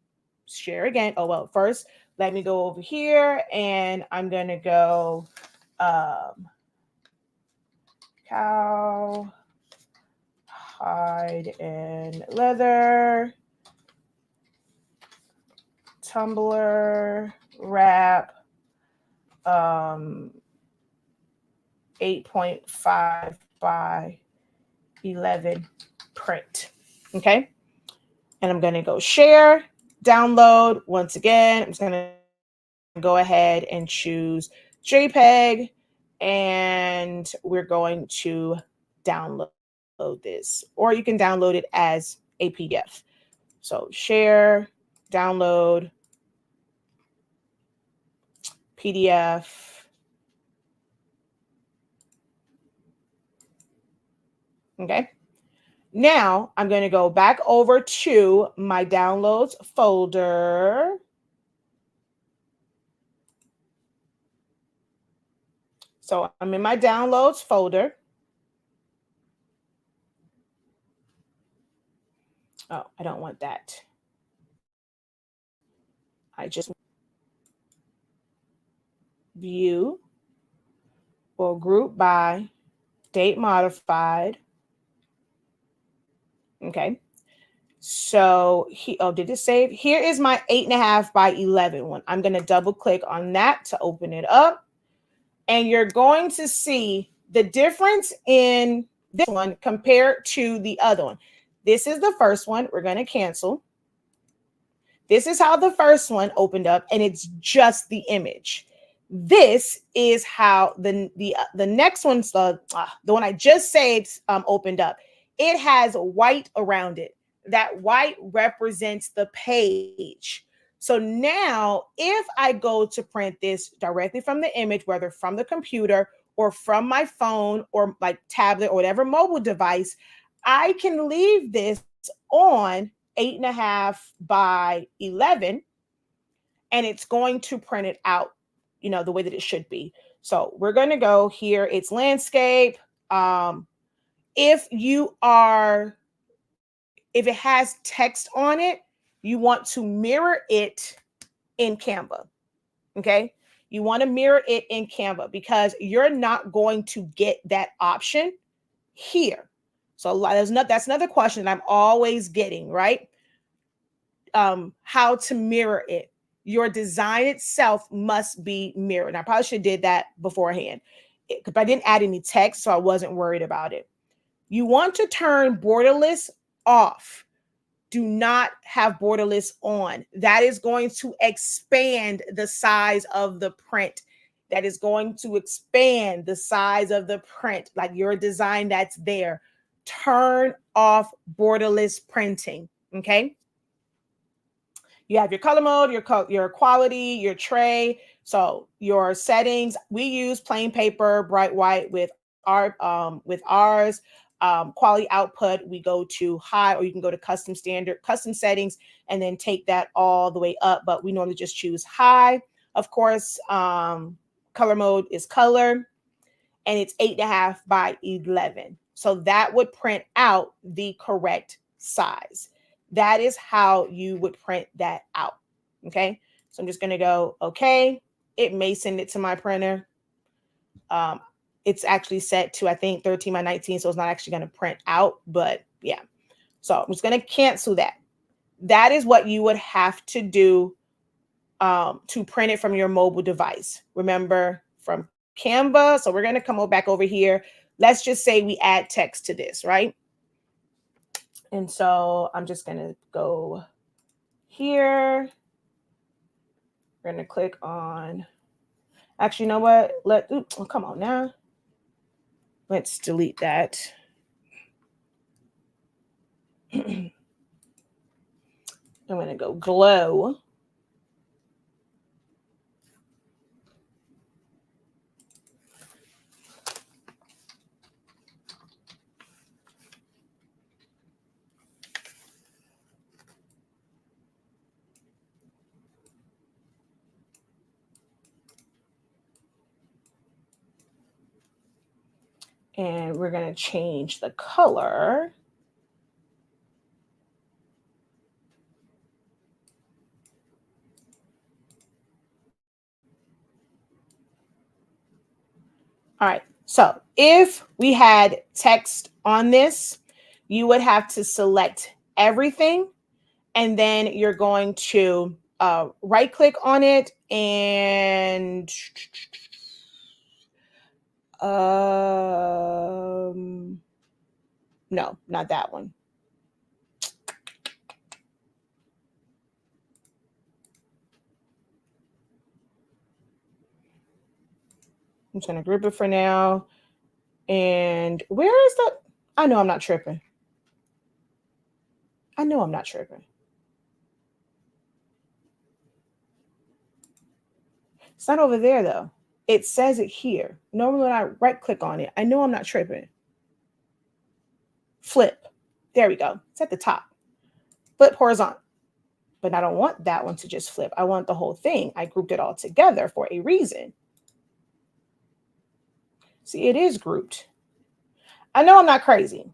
share again. Oh, well, first, let me go over here and I'm going to go cow, hide and leather, Tumbler, wrap, 8.5 by 11 print. Okay. And I'm going to go share, download. Once again, I'm just going to go ahead and choose JPEG and we're going to download this, or you can download it as a PDF. So share, download, PDF. Okay. Now I'm going to go back over to my downloads folder. So I'm in my downloads folder. Oh, I don't want that. I just view or group by date modified. Okay. So did it save? Here is my 8.5 by 11 one. I'm going to double click on that to open it up. And you're going to see the difference in this one compared to the other one. This is the first one. We're going to cancel. This is how the first one opened up, and it's just the image. This is how the next one's the one I just saved opened up. It has white around it. That white represents the page. So now if I go to print this directly from the image, whether from the computer or from my phone or my tablet or whatever mobile device, I can leave this on 8.5 by 11, and it's going to print it out, you know, the way that it should be. So we're going to go here. It's landscape. If it has text on it, you want to mirror it in Canva. Okay. You want to mirror it in Canva because you're not going to get that option here. So that's another question that I'm always getting, right? How to mirror it. Your design itself must be mirrored. And I probably should have did that beforehand, but I didn't add any text, so I wasn't worried about it. You want to turn borderless off. Do not have borderless on. That is going to expand the size of the print. That is going to expand the size of the print, like your design that's there. Turn off borderless printing, okay? You have your color mode, your quality, your tray. So your settings, we use plain paper, bright white with ours. Quality output, we go to high, or you can go to custom settings and then take that all the way up. But we normally just choose high. Of course, color mode is color, and it's 8.5 by 11. So that would print out the correct size. That is how you would print that out. Okay. So I'm just going to go, okay. It may send it to my printer. It's actually set to, I think, 13 by 19. So it's not actually going to print out, but yeah. So I'm just going to cancel that. That is what you would have to do to print it from your mobile device. Remember, from Canva. So we're going to come back over here. Let's just say we add text to this, right? And so I'm just going to go here. We're going to click on, actually, you know what? Come on now. Let's delete that. I'm going to go glow. And we're going to change the color. All right. So if we had text on this, you would have to select everything. And then you're going to right click on it and no, not that one. I'm just going to group it for now. And where is the, I know I'm not tripping. I know I'm not tripping. It's not over there though. It says it here. Normally when I right click on it, I know I'm not tripping. Flip. There we go. It's at the top. Flip horizontal. But I don't want that one to just flip. I want the whole thing. I grouped it all together for a reason. See, it is grouped. I know I'm not crazy.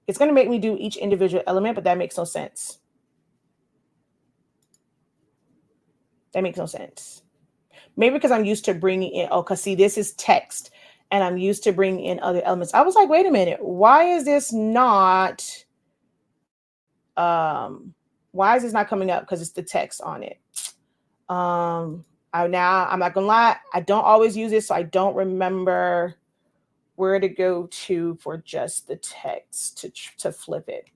It's going to make me do each individual element, but that makes no sense. That makes no sense. Maybe because I'm used to bringing in, because see, this is text, and I'm used to bringing in other elements. I was like, wait a minute, why is this not, coming up? Because it's the text on it. I'm not gonna lie, I don't always use it, so I don't remember where to go to for just the text to flip it.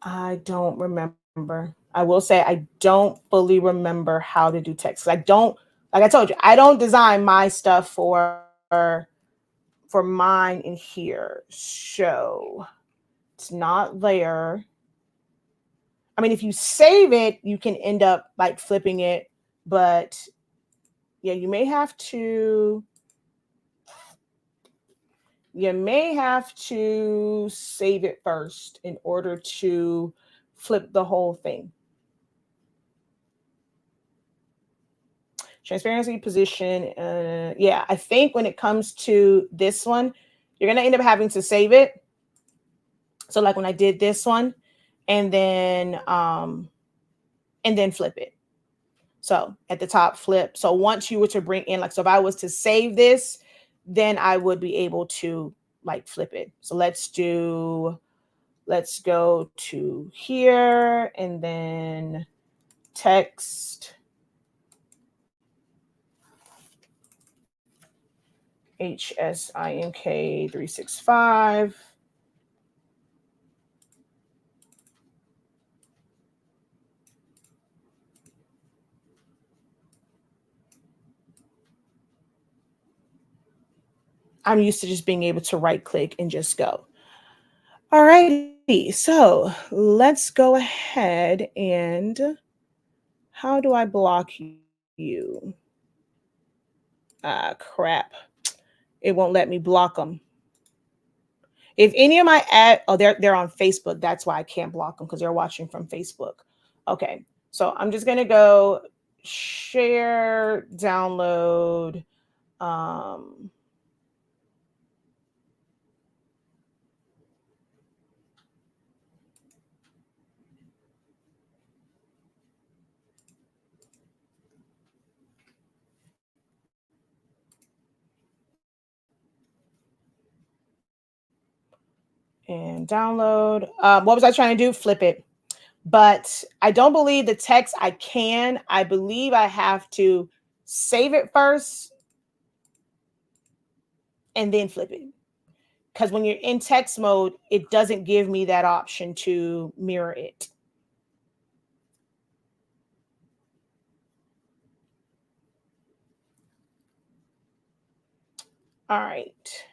I don't remember. I will say I don't fully remember how to do text. I don't, like I told you, I don't design my stuff for mine in here. So it's not there. I mean, if you save it, you can end up like flipping it, but yeah, you may have to save it first in order to flip the whole thing. Transparency, position. Yeah, I think when it comes to this one, you're going to end up having to save it. So like when I did this one and then flip it. So at the top flip. So once you were to bring in, like, so if I was to save this, then I would be able to like flip it. So let's go to here and then text HSINK365. I'm used to just being able to right click and just go. All righty, so let's go ahead and how do I block you? Ah, crap. It won't let me block them. If any of my they're on Facebook. That's why I can't block them, because they're watching from Facebook. Okay, so I'm just gonna go share, download. And download. What was I trying to do? Flip it. But I don't believe the text I can. I believe I have to save it first and then flip it. Because when you're in text mode, it doesn't give me that option to mirror it. All right.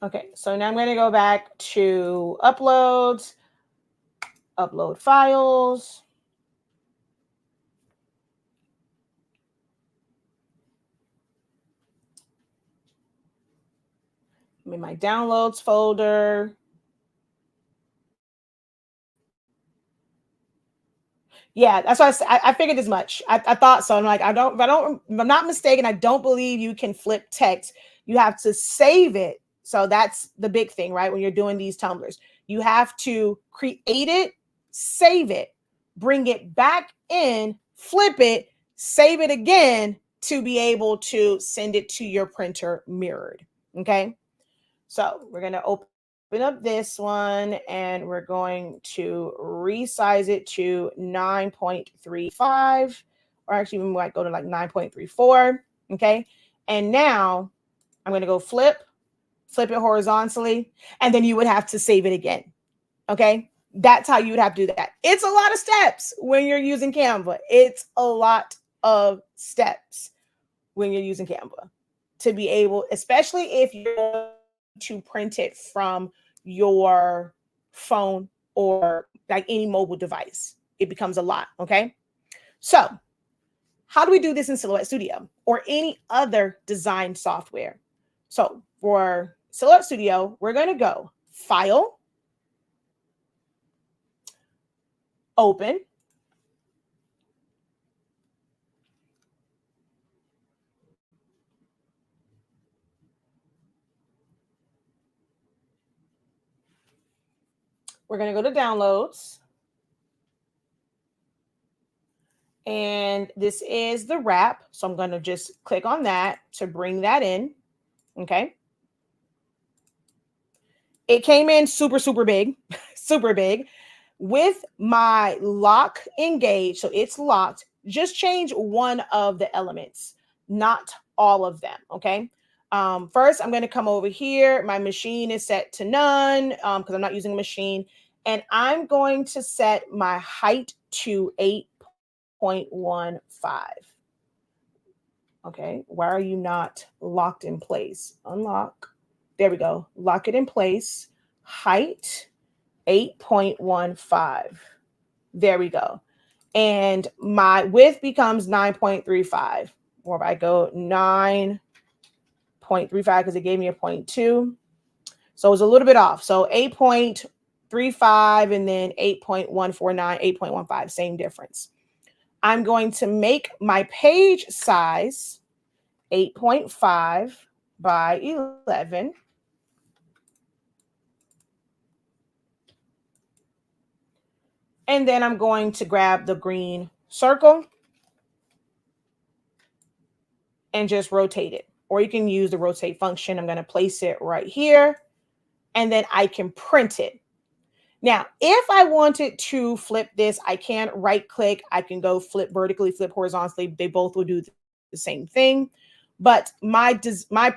Okay, so now I'm going to go back to uploads, upload files. I'm in my downloads folder. Yeah, that's why I figured as much. I thought so. I'm like, if I'm not mistaken, I don't believe you can flip text. You have to save it. So that's the big thing, right? When you're doing these tumblers, you have to create it, save it, bring it back in, flip it, save it again to be able to send it to your printer mirrored. Okay. So we're going to open up this one and we're going to resize it to 9.35, or actually we might go to like 9.34. Okay. And now I'm going to go flip it horizontally, and then you would have to save it again. Okay. That's how you would have to do that. It's a lot of steps when you're using Canva. It's a lot of steps when you're using Canva to be able, especially if you're to print it from your phone or like any mobile device. It becomes a lot. Okay. So how do we do this in Silhouette Studio or any other design software? So for Silhouette Studio, we're going to go File, Open, We're going to go to downloads. And this is the wrap. So I'm going to just click on that to bring that in. Okay. It came in super, super big, super big with my lock engaged. So it's locked. Just change one of the elements, not all of them. Okay. First, I'm going to come over here. My machine is set to none because I'm not using a machine. And I'm going to set my height to 8.15. Okay. Why are you not locked in place? Unlock. There we go. Lock it in place. Height 8.15. There we go. And my width becomes 9.35. Or if I go 9.35 because it gave me a 0.2. So it was a little bit off. So 8.35 and then 8.149, 8.15, same difference. I'm going to make my page size 8.5 by 11. And then I'm going to grab the green circle and just rotate it. Or you can use the rotate function. I'm going to place it right here and then I can print it. Now, if I wanted to flip this, I can right click. I can go flip vertically, flip horizontally. They both will do the same thing. But my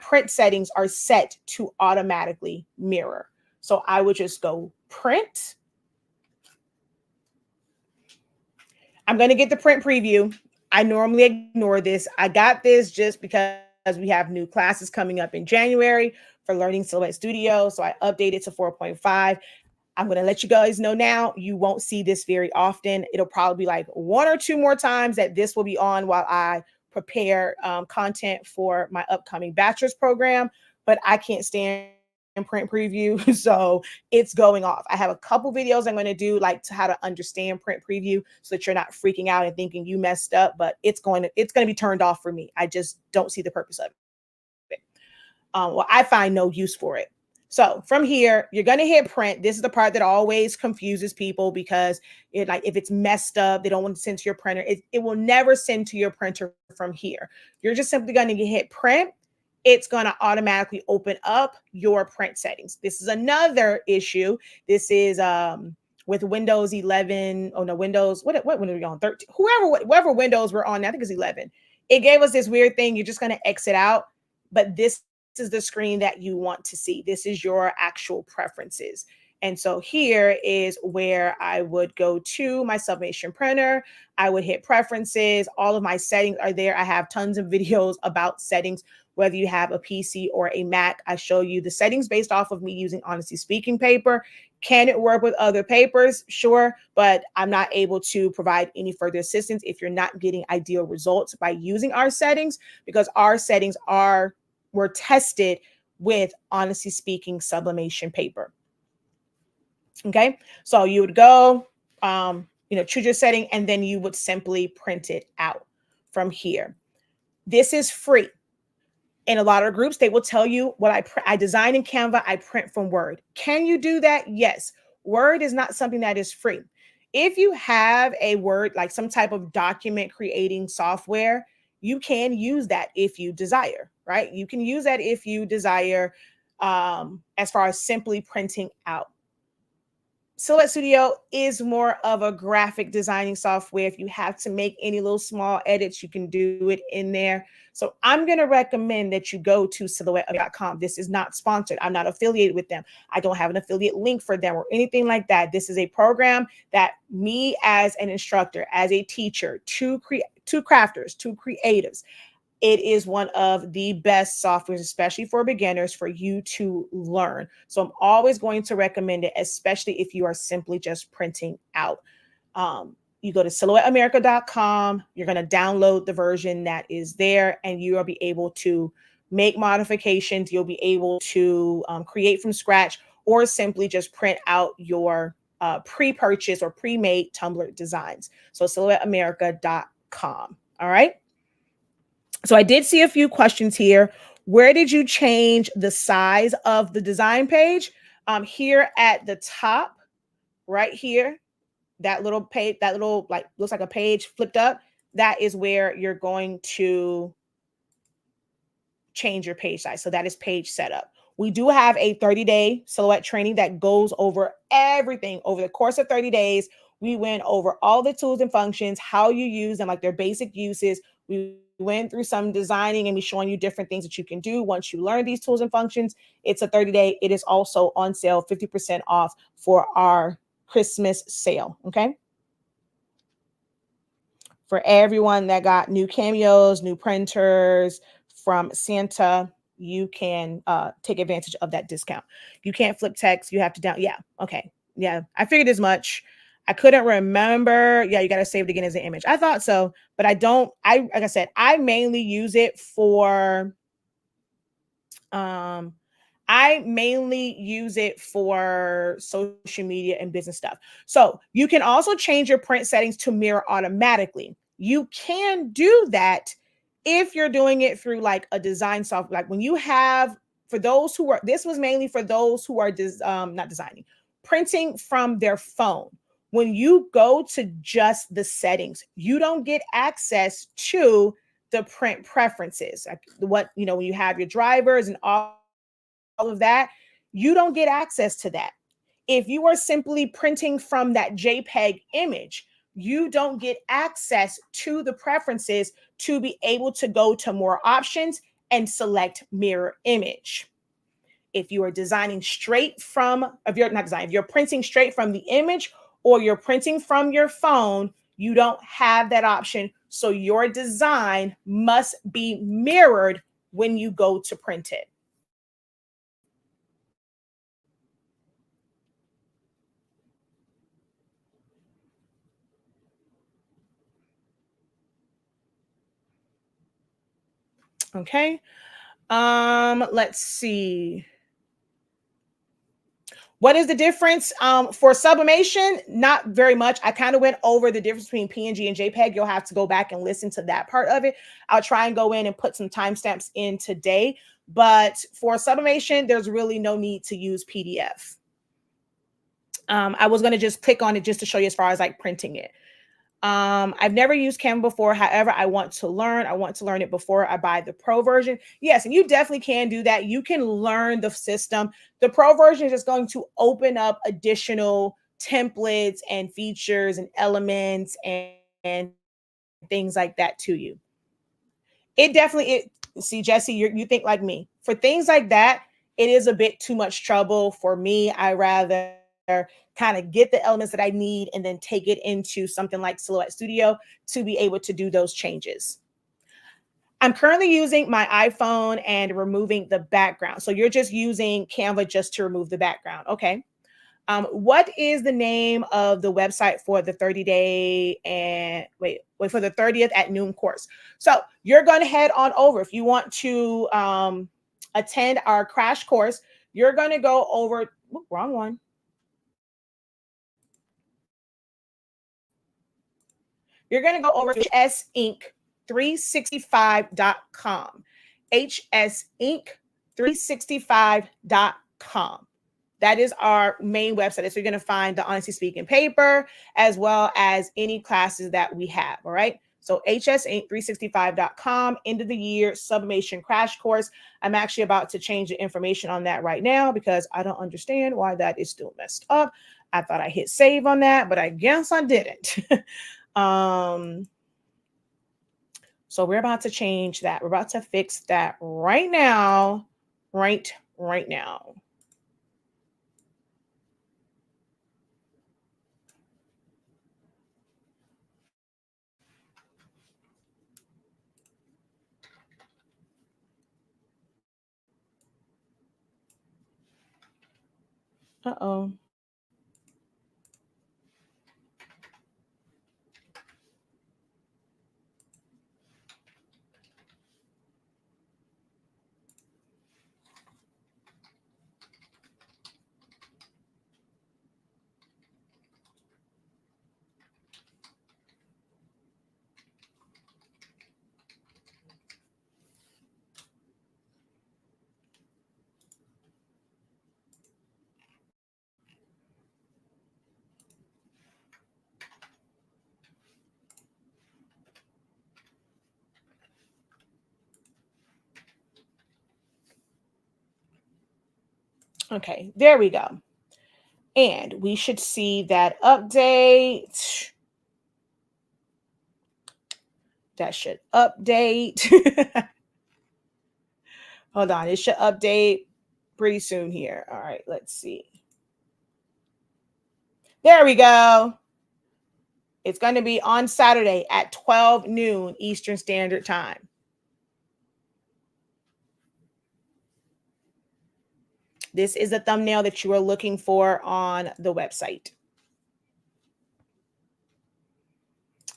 print settings are set to automatically mirror. So I would just go print. I'm going to get the print preview. I normally ignore this. I got this just because we have new classes coming up in January for Learning Silhouette Studio. So I updated to 4.5. I'm going to let you guys know now, you won't see this very often. It'll probably be like one or two more times that this will be on while I prepare content for my upcoming bachelor's program, but I can't stand print preview. So it's going off. I have a couple videos I'm going to do like to how to understand print preview so that you're not freaking out and thinking you messed up, but it's going to be turned off for me. I just don't see the purpose of it. Well, I find no use for it. So from here, you're going to hit print. This is the part that always confuses people because if it's messed up, they don't want to send to your printer. It will never send to your printer from here. You're just simply going to hit print. It's going to automatically open up your print settings. This is another issue. This is with Windows 11. Oh no, Windows. What window are we on? 13. Whoever Windows we're on. I think it's 11. It gave us this weird thing. You're just going to exit out, but this is the screen that you want to see. This is your actual preferences. And so here is where I would go to my Sublimation printer. I would hit preferences. All of my settings are there. I have tons of videos about settings, whether you have a PC or a Mac. I show you the settings based off of me using Honestly Speaking paper. Can it work with other papers? Sure, but I'm not able to provide any further assistance if you're not getting ideal results by using our settings, because our settings were tested with Honestly Speaking Sublimation paper. Okay, so you would go, choose your setting, and then you would simply print it out from here. This is free. In a lot of groups, they will tell you what I design in Canva, I print from Word. Can you do that? Yes. Word is not something that is free. If you have a Word, like some type of document creating software, you can use that if you desire, right? You can use that if you desire, as far as simply printing out. Silhouette Studio is more of a graphic designing software. If you have to make any little small edits, you can do it in there. So I'm going to recommend that you go to silhouette.com. This is not sponsored. I'm not affiliated with them. I don't have an affiliate link for them or anything like that. This is a program that me as an instructor, as a teacher, two crafters, two creatives, it is one of the best softwares, especially for beginners, for you to learn. So I'm always going to recommend it, especially if you are simply just printing out. You go to silhouetteamerica.com. You're going to download the version that is there, and you will be able to make modifications. You'll be able to create from scratch, or simply just print out your pre-purchase or pre-made Tumbler designs. So silhouetteamerica.com. All right. So I did see a few questions here. Where did you change the size of the design page? Here at the top, right here, that little page, that little like looks like a page flipped up, that is where you're going to change your page size. So that is page setup. We do have a 30-day silhouette training that goes over everything over the course of 30 days. We went over all the tools and functions, how you use them, like their basic uses. We went through some designing and we showing you different things that you can do once you learn these tools and functions. It's a 30-day. It is also on sale, 50% off for our Christmas sale. Okay. For everyone that got new cameos, new printers from Santa, you can take advantage of that discount. You can't flip text. You have to down. Yeah. Okay. Yeah. I figured as much. I couldn't remember. Yeah. You got to save it again as an image. I thought so, but I don't. Like I said, I mainly use it for, um, I mainly use it for social media and business stuff. So you can also change your print settings to mirror automatically. You can do that if you're doing it through like a design software. Like when you have, for those who are, this was mainly for those who are not designing, printing from their phone. When you go to just the settings, you don't get access to the print preferences. Like what, when you have your drivers and all of that, you don't get access to that. If you are simply printing from that JPEG image, you don't get access to the preferences to be able to go to more options and select mirror image. If you are designing straight from, if you're not designing, if you're printing straight from the image or you're printing from your phone, you don't have that option. So your design must be mirrored when you go to print it. Okay. Let's see. What is the difference for sublimation? Not very much. I kind of went over the difference between PNG and JPEG. You'll have to go back and listen to that part of it. I'll try and go in and put some timestamps in today. But for sublimation, there's really no need to use PDF. I was going to just click on it just to show you as far as like printing it. I've never used Canva before. However, I want to learn. I want to learn it before I buy the pro version. Yes, and you definitely can do that. You can learn the system. The pro version is just going to open up additional templates and features and elements and things like that to you. It definitely, see, Jesse, you think like me. For things like that, it is a bit too much trouble for me. I rather kind of get the elements that I need and then take it into something like Silhouette Studio to be able to do those changes. I'm currently using my iPhone and removing the background. So you're just using Canva just to remove the background. Okay. What is the name of the website for the 30-day and wait for the 30th at noon course? So you're going to head on over. If you want to attend our crash course, you're going to go over, wrong one. You're going to go over to hsink365.com. hsink365.com. That is our main website. So you're going to find the Honestly Speaking paper as well as any classes that we have. All right. So hsink365.com, end of the year sublimation crash course. I'm actually about to change the information on that right now because I don't understand why that is still messed up. I thought I hit save on that, but I guess I didn't. So we're about to change that. We're about to fix that right now. Right now. Uh-oh. Okay, there we go. And we should see that update. That should update. Hold on, it should update pretty soon here. All right, let's see. There we go. It's going to be on Saturday at 12 noon Eastern Standard Time. This is the thumbnail that you are looking for on the website.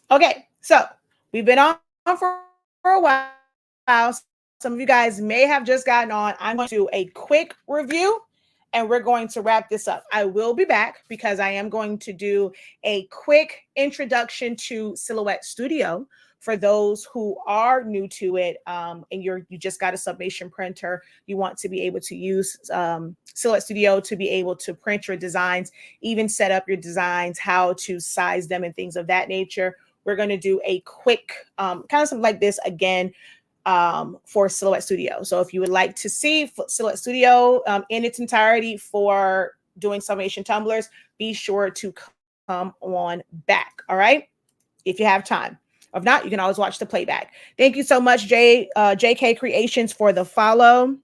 Okay, so we've been on for a while. Some of you guys may have just gotten on. I'm going to do a quick review and we're going to wrap this up. I will be back because I am going to do a quick introduction to Silhouette Studio for those who are new to it, and you just got a Sublimation printer. You want to be able to use Silhouette Studio to be able to print your designs, even set up your designs, how to size them and things of that nature. We're going to do a quick kind of something like this again for Silhouette Studio. So if you would like to see Silhouette Studio in its entirety for doing Sublimation tumblers, be sure to come on back. All right, if you have time. If not, you can always watch the playback. Thank you so much, JK Creations, for the follow.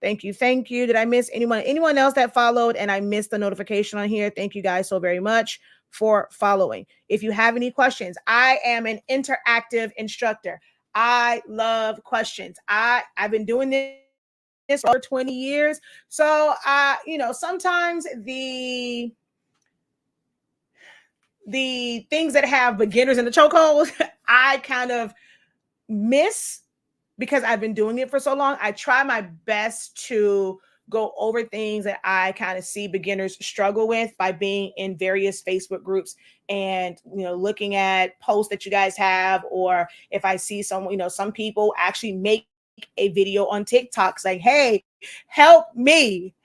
Thank you. Thank you. Did I miss anyone else that followed and I missed the notification on here? Thank you guys so very much for following. If you have any questions, I am an interactive instructor. I love questions. I've been doing this for over 20 years. So sometimes the things that have beginners in the chokehold, I kind of miss because I've been doing it for so long. I try my best to go over things that I kind of see beginners struggle with by being in various Facebook groups and, looking at posts that you guys have, or if I see someone, some people actually make a video on TikTok saying, hey, help me.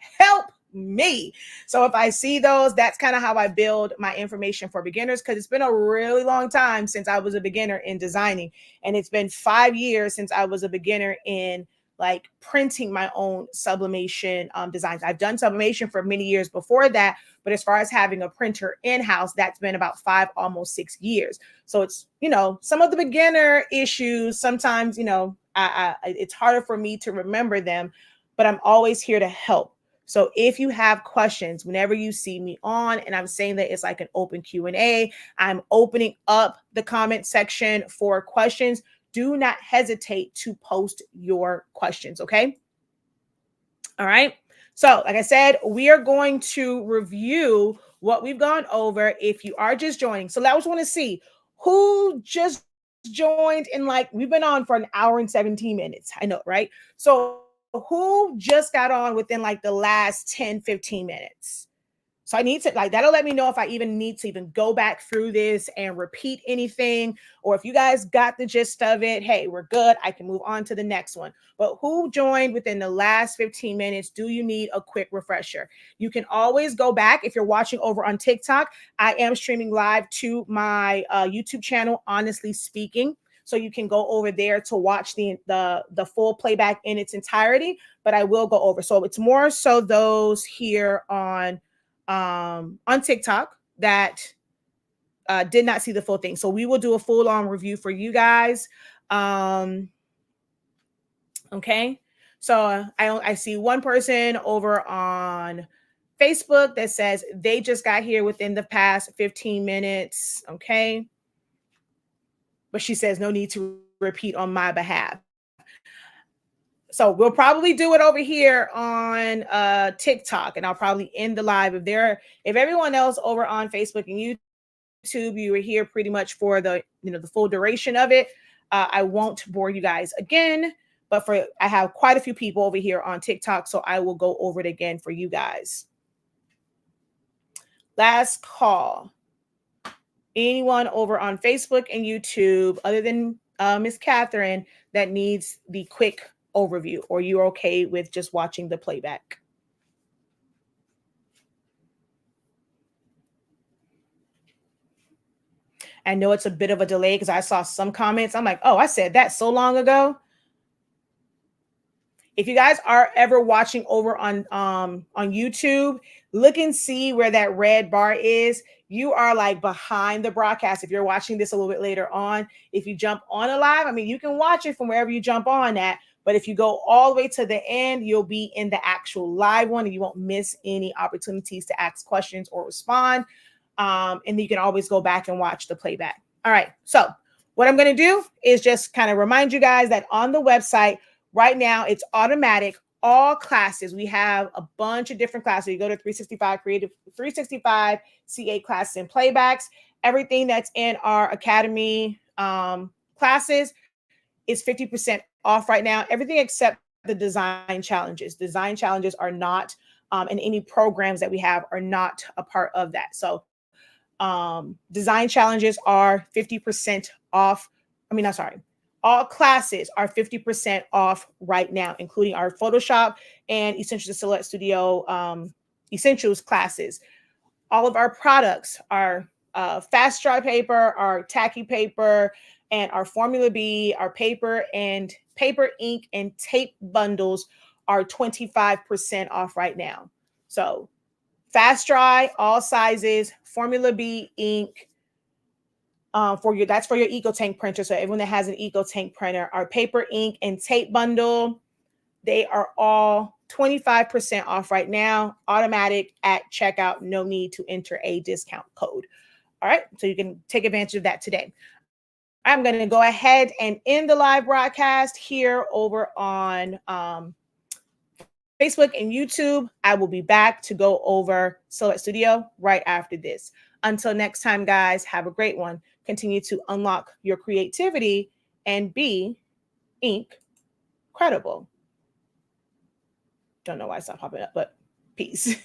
So if I see those, that's kind of how I build my information for beginners, because it's been a really long time since I was a beginner in designing. And it's been 5 years since I was a beginner in like printing my own sublimation designs. I've done sublimation for many years before that, but as far as having a printer in-house, that's been about 5, almost 6 years. So it's, some of the beginner issues, sometimes, it's harder for me to remember them, but I'm always here to help. So if you have questions, whenever you see me on, and I'm saying that it's like an open Q&A, I'm opening up the comment section for questions. Do not hesitate to post your questions, okay? All right. So like I said, we are going to review what we've gone over if you are just joining. So I just want to see who just joined in, like, we've been on for an hour and 17 minutes. I know, right? So who just got on within like the last 10, 15 minutes? So I need to, like, that'll let me know if I even need to even go back through this and repeat anything, or if you guys got the gist of it, hey, we're good. I can move on to the next one. But who joined within the last 15 minutes? Do you need a quick refresher? You can always go back. If you're watching over on TikTok, I am streaming live to my YouTube channel, Honestly Speaking. So you can go over there to watch the full playback in its entirety, but I will go over. So it's more so those here on TikTok that did not see the full thing. So we will do a full-on review for you guys. Okay. So I see one person over on Facebook that says they just got here within the past 15 minutes. Okay. But she says no need to repeat on my behalf. So we'll probably do it over here on TikTok, and I'll probably end the live. If everyone else over on Facebook and YouTube, you were here pretty much for the full duration of it, I won't bore you guys again. But I have quite a few people over here on TikTok, so I will go over it again for you guys. Last call. Anyone over on Facebook and YouTube, other than Miss Catherine, that needs the quick overview, or you're okay with just watching the playback? I know it's a bit of a delay because I saw some comments. I'm like, oh, I said that so long ago. If you guys are ever watching over on YouTube, look and see where that red bar is. You are like behind the broadcast. If you're watching this a little bit later on, if you jump on a live, I mean, you can watch it from wherever you jump on at. But if you go all the way to the end, you'll be in the actual live one, and you won't miss any opportunities to ask questions or respond. And you can always go back and watch the playback. All right. So what I'm going to do is just kind of remind you guys that on the website right now, it's automatic. All classes, we have a bunch of different classes. You go to 365 Creative 365 CA classes and playbacks. Everything that's in our academy classes is 50% off right now. Everything except the design challenges. Design challenges are not, and any programs that we have are not a part of that. So design challenges are 50% off. I mean, I'm sorry. All classes are 50% off right now, including our Photoshop and Essentials to Silhouette Studio Essentials classes. All of our products, our fast dry paper, our tacky paper, and our Formula B, our paper, ink, and tape bundles are 25% off right now. So fast dry, all sizes, Formula B ink, that's for your EcoTank printer. So everyone that has an EcoTank printer, our paper, ink, and tape bundle, they are all 25% off right now, automatic at checkout. No need to enter a discount code. All right, so you can take advantage of that today. I'm going to go ahead and end the live broadcast here over on Facebook and YouTube. I will be back to go over Silhouette Studio right after this. Until next time, guys, have a great one. Continue to unlock your creativity and be incredible. Don't know why it's not popping up, but peace.